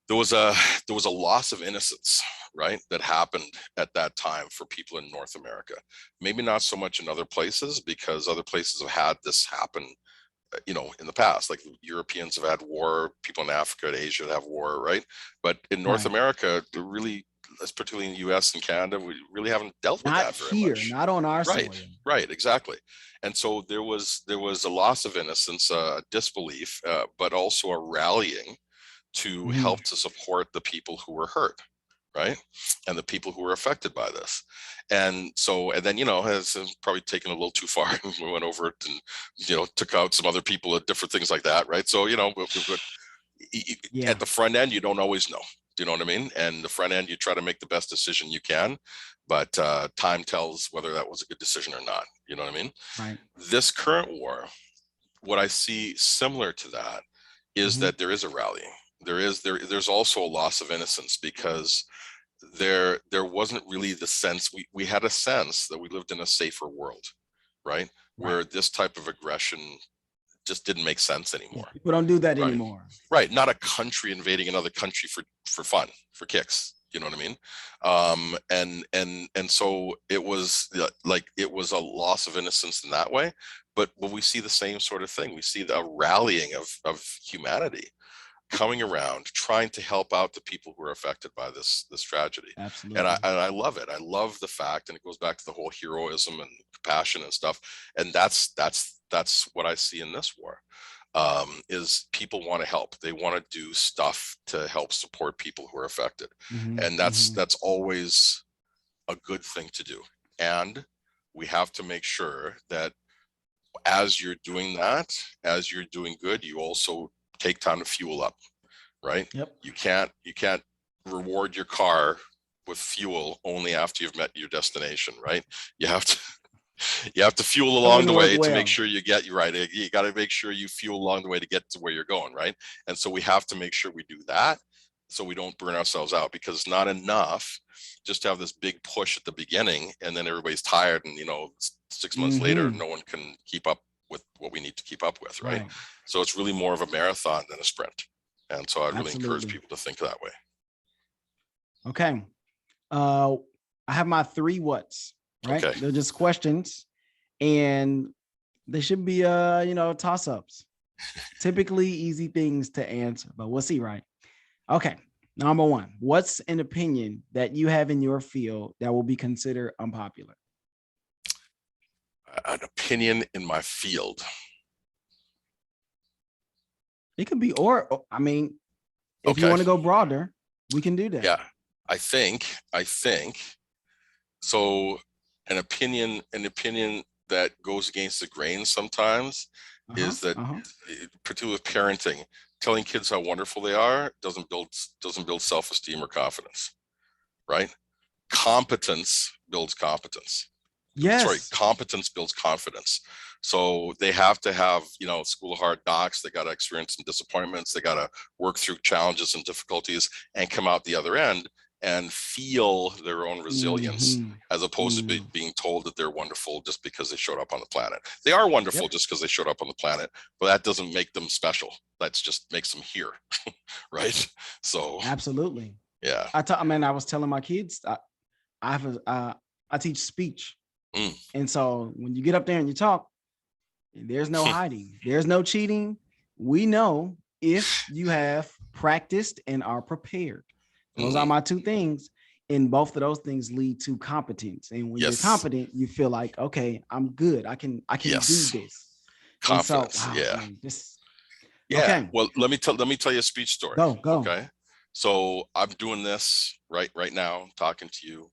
Speaker 2: there was a loss of innocence, right, that happened at that time for people in North America. Maybe not so much in other places, because other places have had this happen, you know, in the past. Like Europeans have had war, people in Africa and Asia have war, right? But in North
Speaker 1: Right.
Speaker 2: America, really, particularly in the US and Canada, we really haven't dealt with
Speaker 1: Not
Speaker 2: that very
Speaker 1: here,
Speaker 2: much.
Speaker 1: not on our
Speaker 2: Right,
Speaker 1: soil.
Speaker 2: right, exactly. And so there was a loss of innocence, a disbelief, but also a rallying to help to support the people who were hurt, right, and the people who were affected by this. And so, and then, you know, has probably taken a little too far, and we went over it and, you know, took out some other people at different things like that, right? So, you know,
Speaker 1: Yeah.
Speaker 2: at the front end, you don't always know. Do you know what I mean? And the front end, you try to make the best decision you can, but time tells whether that was a good decision or not. You know what I mean?
Speaker 1: Right.
Speaker 2: This current war, what I see similar to that is that there is a rallying. There's also a loss of innocence, because there wasn't really the sense, we had a sense that we lived in a safer world, right? Where this type of aggression just didn't make sense anymore.
Speaker 1: People don't do that
Speaker 2: Right.
Speaker 1: anymore.
Speaker 2: Right. Not a country invading another country for fun, for kicks. You know what I mean? And so it was like, it was a loss of innocence in that way. But we see the same sort of thing. We see the rallying of humanity coming around, trying to help out the people who are affected by this tragedy.
Speaker 1: Absolutely.
Speaker 2: And I love it. I love the fact, and it goes back to the whole heroism and compassion and stuff. And that's what I see in this war. Is people want to help. They want to do stuff to help support people who are affected. And that's always a good thing to do. And we have to make sure that as you're doing that, as you're doing good, you also take time to fuel up, right?
Speaker 1: Yep.
Speaker 2: You can't reward your car with fuel only after you've met your destination, right? You have to fuel along the way to make sure you get you right. You got to make sure you fuel along the way to get to where you're going, right? And so we have to make sure we do that, so we don't burn ourselves out, because it's not enough just to have this big push at the beginning and then everybody's tired, and, you know, 6 months later, no one can keep up with what we need to keep up with, right? So it's really more of a marathon than a sprint. And so I really encourage people to think that way.
Speaker 1: Okay. I have my 3 whats, right?
Speaker 2: Okay.
Speaker 1: They're just questions, and they should be, you know, toss-ups. Typically easy things to answer, but we'll see, right? Okay. Number 1, what's an opinion that you have in your field that will be considered unpopular?
Speaker 2: An opinion in my field.
Speaker 1: It could be, or I mean, if you want to go broader, we can do that.
Speaker 2: Yeah, I think so. An opinion that goes against the grain sometimes is that, particularly with parenting, telling kids how wonderful they are doesn't build self-esteem or confidence, right? Competence builds competence.
Speaker 1: Yes.
Speaker 2: Sorry, competence builds confidence. So they have to have, you know, school of hard knocks. They got to experience some disappointments. They got to work through challenges and difficulties and come out the other end and feel their own resilience, as opposed to being told that they're wonderful just because they showed up on the planet. They are wonderful just because they showed up on the planet, but that doesn't make them special. That's just makes them here, right? So
Speaker 1: absolutely.
Speaker 2: Yeah.
Speaker 1: I was telling my kids, I teach speech. And so when you get up there and you talk, there's no hiding. There's no cheating. We know if you have practiced and are prepared. Those are my 2 things. And both of those things lead to competence. And when you're competent, you feel like, okay, I'm good. I can do this.
Speaker 2: Confidence.
Speaker 1: So,
Speaker 2: Okay. Well, let me tell you a speech story.
Speaker 1: Go.
Speaker 2: Okay. So I'm doing this right now, talking to you.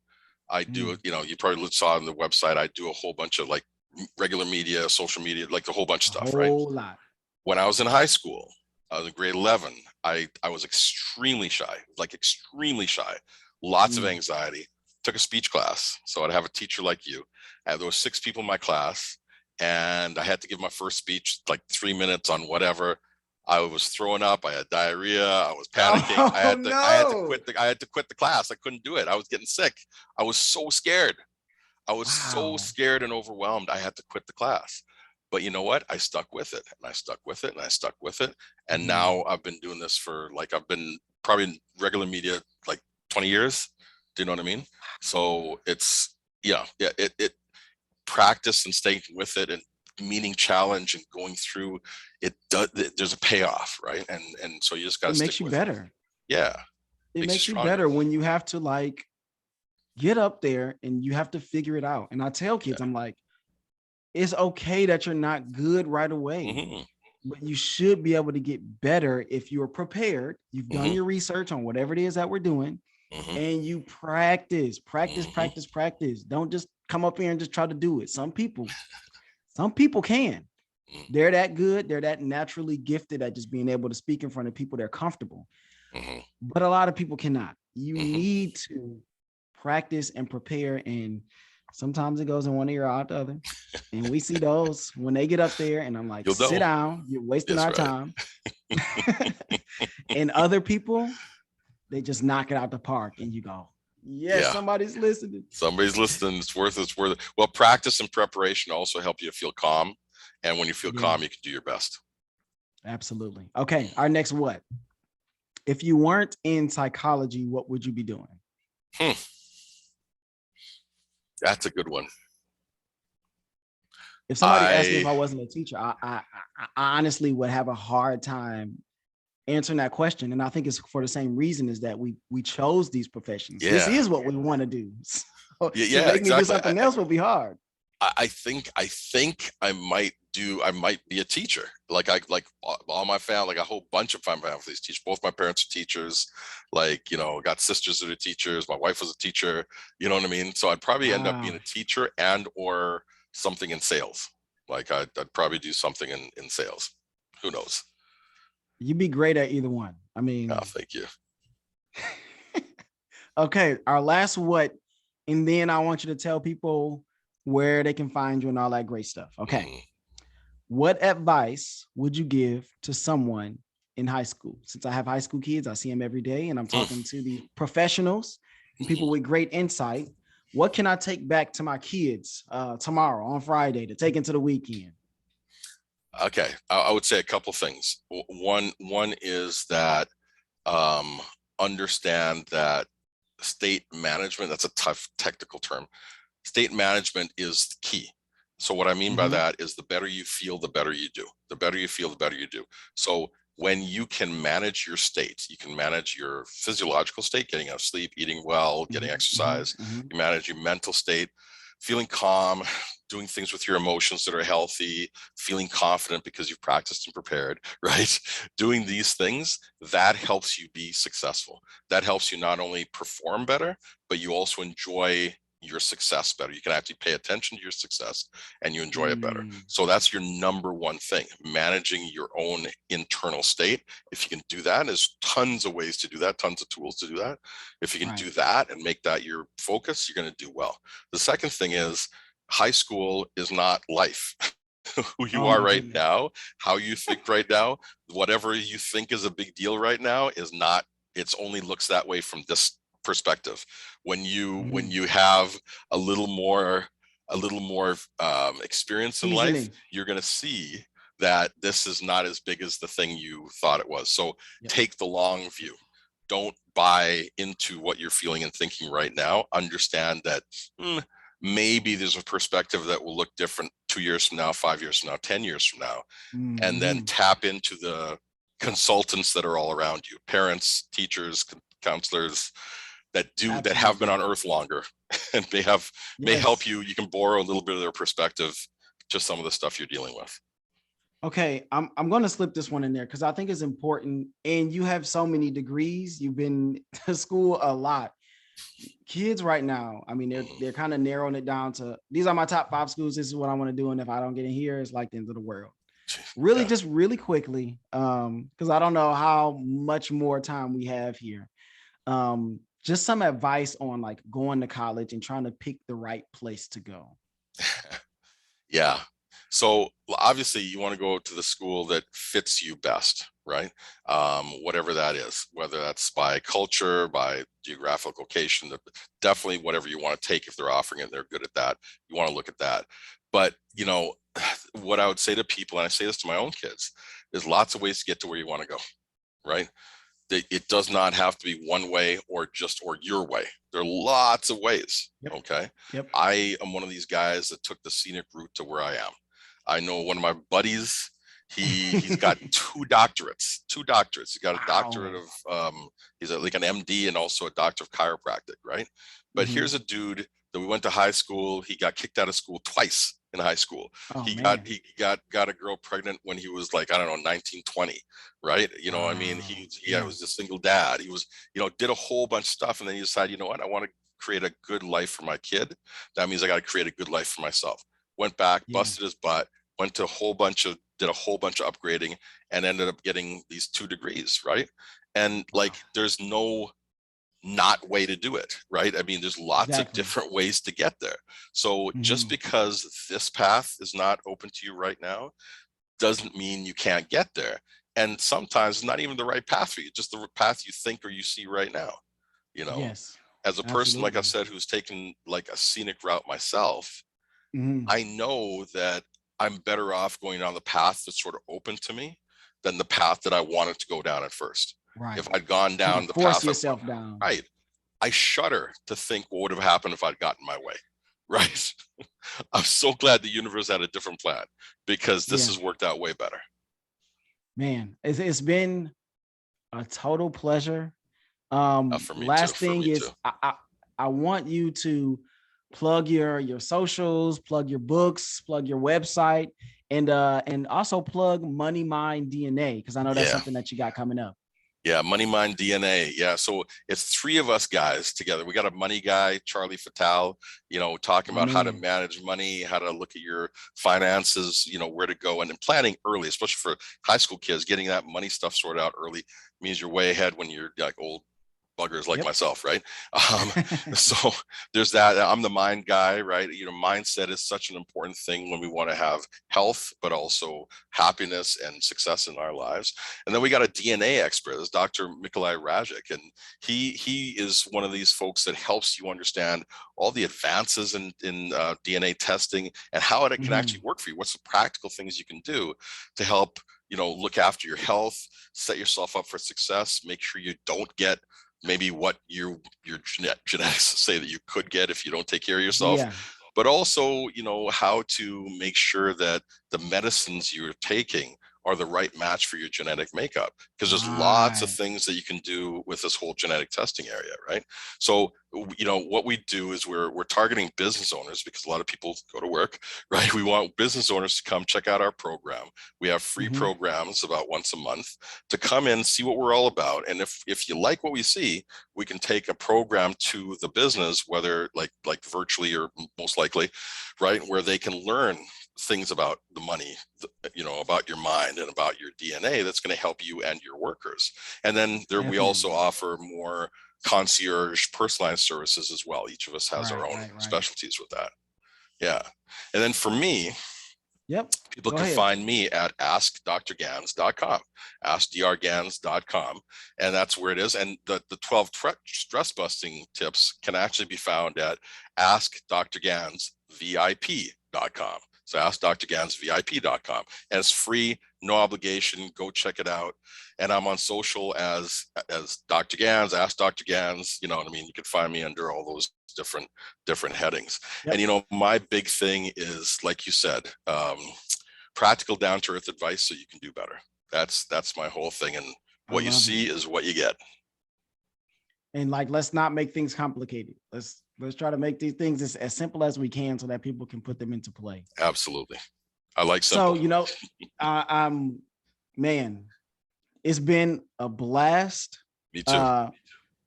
Speaker 2: I do it, you know, you probably saw on the website, I do a whole bunch of like regular media, social media, like a whole bunch of
Speaker 1: A
Speaker 2: stuff, right?
Speaker 1: whole lot.
Speaker 2: When I was in high school, I was in grade 11. I was extremely shy, lots of anxiety. Took a speech class. So I'd have a teacher like you. There was 6 people in my class, and I had to give my first speech like 3 minutes on whatever. I was throwing up. I had diarrhea. I was panicking.
Speaker 1: Oh,
Speaker 2: I had
Speaker 1: no.
Speaker 2: to quit the class. I couldn't do it. I was getting sick. I was so scared. I was so
Speaker 1: Wow.
Speaker 2: scared and overwhelmed. I had to quit the class. But you know what? I stuck with it, and I stuck with it, and I stuck with it. And now I've been doing this for I've been probably in regular media like 20 years. Do you know what I mean? So it's, it practice and staying with it and meeting challenge and going through it does, there's a payoff, right? And so you just got to
Speaker 1: It
Speaker 2: stick
Speaker 1: makes you
Speaker 2: with
Speaker 1: better.
Speaker 2: it. Yeah.
Speaker 1: It makes you
Speaker 2: stronger.
Speaker 1: better when you have to like get up there and you have to figure it out. And I tell kids, I'm like, it's okay that you're not good right away, but you should be able to get better if you're prepared. You've done your research on whatever it is that we're doing, and you practice. Don't just come up here and just try to do it. Some people can. They're that good. They're that naturally gifted at just being able to speak in front of people. They're comfortable. But a lot of people cannot. You need to practice and prepare, and sometimes it goes in one ear out the other. And we see those when they get up there, and I'm like, sit down, you're wasting our time. And other people, they just knock it out the park, and you go, yes, somebody's listening.
Speaker 2: Somebody's listening. It's worth it. Well, practice and preparation also help you feel calm. And when you feel calm, you can do your best.
Speaker 1: Absolutely. Okay. Our next what? If you weren't in psychology, what would you be doing?
Speaker 2: That's a good one.
Speaker 1: If somebody asked me if I wasn't a teacher, I honestly would have a hard time answering that question. And I think it's for the same reason, is that we chose these professions. This is what we want to do. So to make me do something else would be hard.
Speaker 2: I think I might be a teacher. Like all my family, like a whole bunch of my families teach. Both my parents are teachers. Got sisters that are teachers. My wife was a teacher. You know what I mean? So I'd probably end up being a teacher and or something in sales. Like I'd probably do something in sales. Who knows?
Speaker 1: You'd be great at either one. I mean,
Speaker 2: thank you.
Speaker 1: Okay, our last what, and then I want you to tell people where they can find you and all that great stuff. Okay. What advice would you give to someone in high school? Since I have high school kids, I see them every day, and I'm talking to these professionals and people with great insight. What can I take back to my kids tomorrow on Friday to take into the weekend?
Speaker 2: Okay, I would say a couple things. One is that understand that state management, that's a tough technical term. State management is the key. So what I mean by that is the better you feel, the better you do. The better you feel, the better you do. So when you can manage your state, you can manage your physiological state, getting enough sleep, eating well, getting exercise, you manage your mental state, feeling calm, doing things with your emotions that are healthy, feeling confident because you've practiced and prepared, right? Doing these things, that helps you be successful. That helps you not only perform better, but you also enjoy your success better. You can actually pay attention to your success and you enjoy it better. So that's your number one thing, managing your own internal state. If you can do that, there's tons of ways to do that, tons of tools to do that. If you can do that and make that your focus, you're going to do well. The second thing is high school is not life. Who you are right now, how you think right now, whatever you think is a big deal right now is not, it's only looks that way from this perspective. When you have a little more experience in life, you're going to see that this is not as big as the thing you thought it was. So take the long view. Don't buy into what you're feeling and thinking right now. Understand that maybe there's a perspective that will look different 2 years from now, 5 years from now, 10 years from now, and then tap into the consultants that are all around you, parents, teachers, counselors that have been on earth longer and may help you. You can borrow a little bit of their perspective to some of the stuff you're dealing with.
Speaker 1: Okay, I'm going to slip this one in there because I think it's important. And you have so many degrees. You've been to school a lot. kids right now, I mean, they're kind of narrowing it down to, these are my top 5 schools. This is what I want to do. And if I don't get in here, it's like the end of the world. Really,
Speaker 2: Yeah.
Speaker 1: just really quickly, because I don't know how much more time we have here. Just some advice on like going to college and trying to pick the right place to go.
Speaker 2: Yeah. So obviously you want to go to the school that fits you best, right? Whatever that is, whether that's by culture, by geographic location, definitely whatever you want to take. If they're offering it, they're good at that. You want to look at that. But, you know, what I would say to people, and I say this to my own kids, there's lots of ways to get to where you want to go, right? It does not have to be one way or your way. There are lots of ways.
Speaker 1: Yep.
Speaker 2: Okay.
Speaker 1: Yep.
Speaker 2: I am one of these guys that took the scenic route to where I am. I know one of my buddies, he's got two doctorates. He's got a doctorate of he's like an MD and also a doctor of chiropractic, right? But here's a dude that we went to high school. He got kicked out of school twice in high school. He got a girl pregnant when he was like, I don't know, 19, 20, right? You know, I mean, he was a single dad. He was, you know, did a whole bunch of stuff. And then he decided, you know what, I want to create a good life for my kid. That means I got to create a good life for myself. Went back, busted his butt, did a whole bunch of upgrading, and ended up getting these 2 degrees, right? And like, there's no not way to do it, right? I mean, there's lots of different ways to get there. So just because this path is not open to you right now doesn't mean you can't get there. And sometimes it's not even the right path for you, just the path you think or you see right now. You know, as a person, like I said, who's taken like a scenic route myself, I know that I'm better off going down the path that's sort of open to me than the path that I wanted to go down at first. Right. If I'd gone down the
Speaker 1: force
Speaker 2: path,
Speaker 1: yourself down.
Speaker 2: Right. I shudder to think what would have happened if I'd gotten my way. Right. I'm so glad the universe had a different plan, because this has worked out way better.
Speaker 1: Man, it's been a total pleasure.
Speaker 2: For me
Speaker 1: last
Speaker 2: too.
Speaker 1: thing is I want you to plug your socials, plug your books, plug your website, and also plug moneyminddna, because I know that's something that you got coming up.
Speaker 2: Yeah, moneyminddna. Yeah, so it's 3 of us guys together. We got a money guy, Charlie Fatal, you know, talking about how to manage money, how to look at your finances, you know, where to go, and then planning early, especially for high school kids. Getting that money stuff sorted out early means you're way ahead when you're like old buggers like myself, right? So there's that. I'm the mind guy, right? You know, mindset is such an important thing when we want to have health, but also happiness and success in our lives. And then we got a DNA expert, this Dr. Mikolai Rajic, and he is one of these folks that helps you understand all the advances in DNA testing and how it can actually work for you. What's the practical things you can do to help, you know, look after your health, set yourself up for success, make sure you don't get maybe what your genetics say that you could get if you don't take care of yourself, but also, you know, how to make sure that the medicines you're taking are the right match for your genetic makeup, because there's lots of things that you can do with this whole genetic testing area, right? So, you know, what we do is we're targeting business owners, because a lot of people go to work, right? We want business owners to come check out our program. We have free programs about once a month to come in, see what we're all about. And if you like what we see, we can take a program to the business, whether like virtually or most likely, right? Where they can learn things about the money, you know, about your mind and about your DNA that's going to help you and your workers. And then we also offer more concierge personalized services as well. Each of us has our own specialties with that. Yeah. And then for me, people can find me at askdrgans.com, askdrgans.com. And that's where it is. And the 12 stress busting tips can actually be found at askdrgansvip.com. So askdrgansvip.com. And it's free, no obligation. Go check it out. And I'm on social as Dr. Ganz, Ask Dr. Ganz, you know what I mean? You can find me under all those different headings. And, you know, my big thing is, like you said, practical down-to-earth advice so you can do better. That's my whole thing. And what you see is what you get.
Speaker 1: And like, let's not make things complicated. Let's try to make these things as simple as we can so that people can put them into play.
Speaker 2: Absolutely. I like simple.
Speaker 1: So, you know, man, it's been a blast.
Speaker 2: Me too.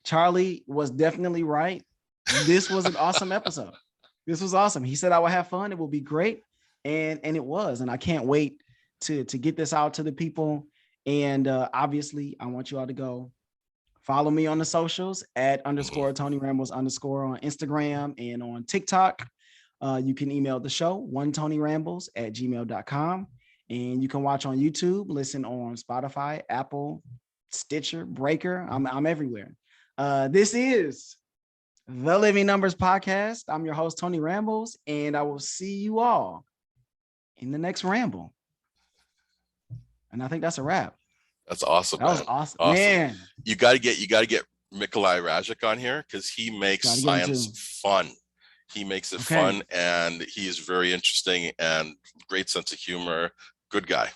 Speaker 1: Charlie was definitely right. This was an awesome episode. This was awesome. He said I would have fun. It will be great. And it was. And I can't wait to get this out to the people. And obviously, I want you all to go follow me on the socials at _ Tony Rambles _ on Instagram and on TikTok. You can email the show onetonyrambles@gmail.com. And you can watch on YouTube, listen on Spotify, Apple, Stitcher, Breaker. I'm everywhere. This is the Living Numbers Podcast. I'm your host, Tony Rambles, and I will see you all in the next ramble. And I think that's a wrap.
Speaker 2: That's awesome.
Speaker 1: That was awesome. Man.
Speaker 2: You gotta get Mikolai Rajic on here because he makes science fun. He makes it fun, and he is very interesting and great sense of humor. Good guy.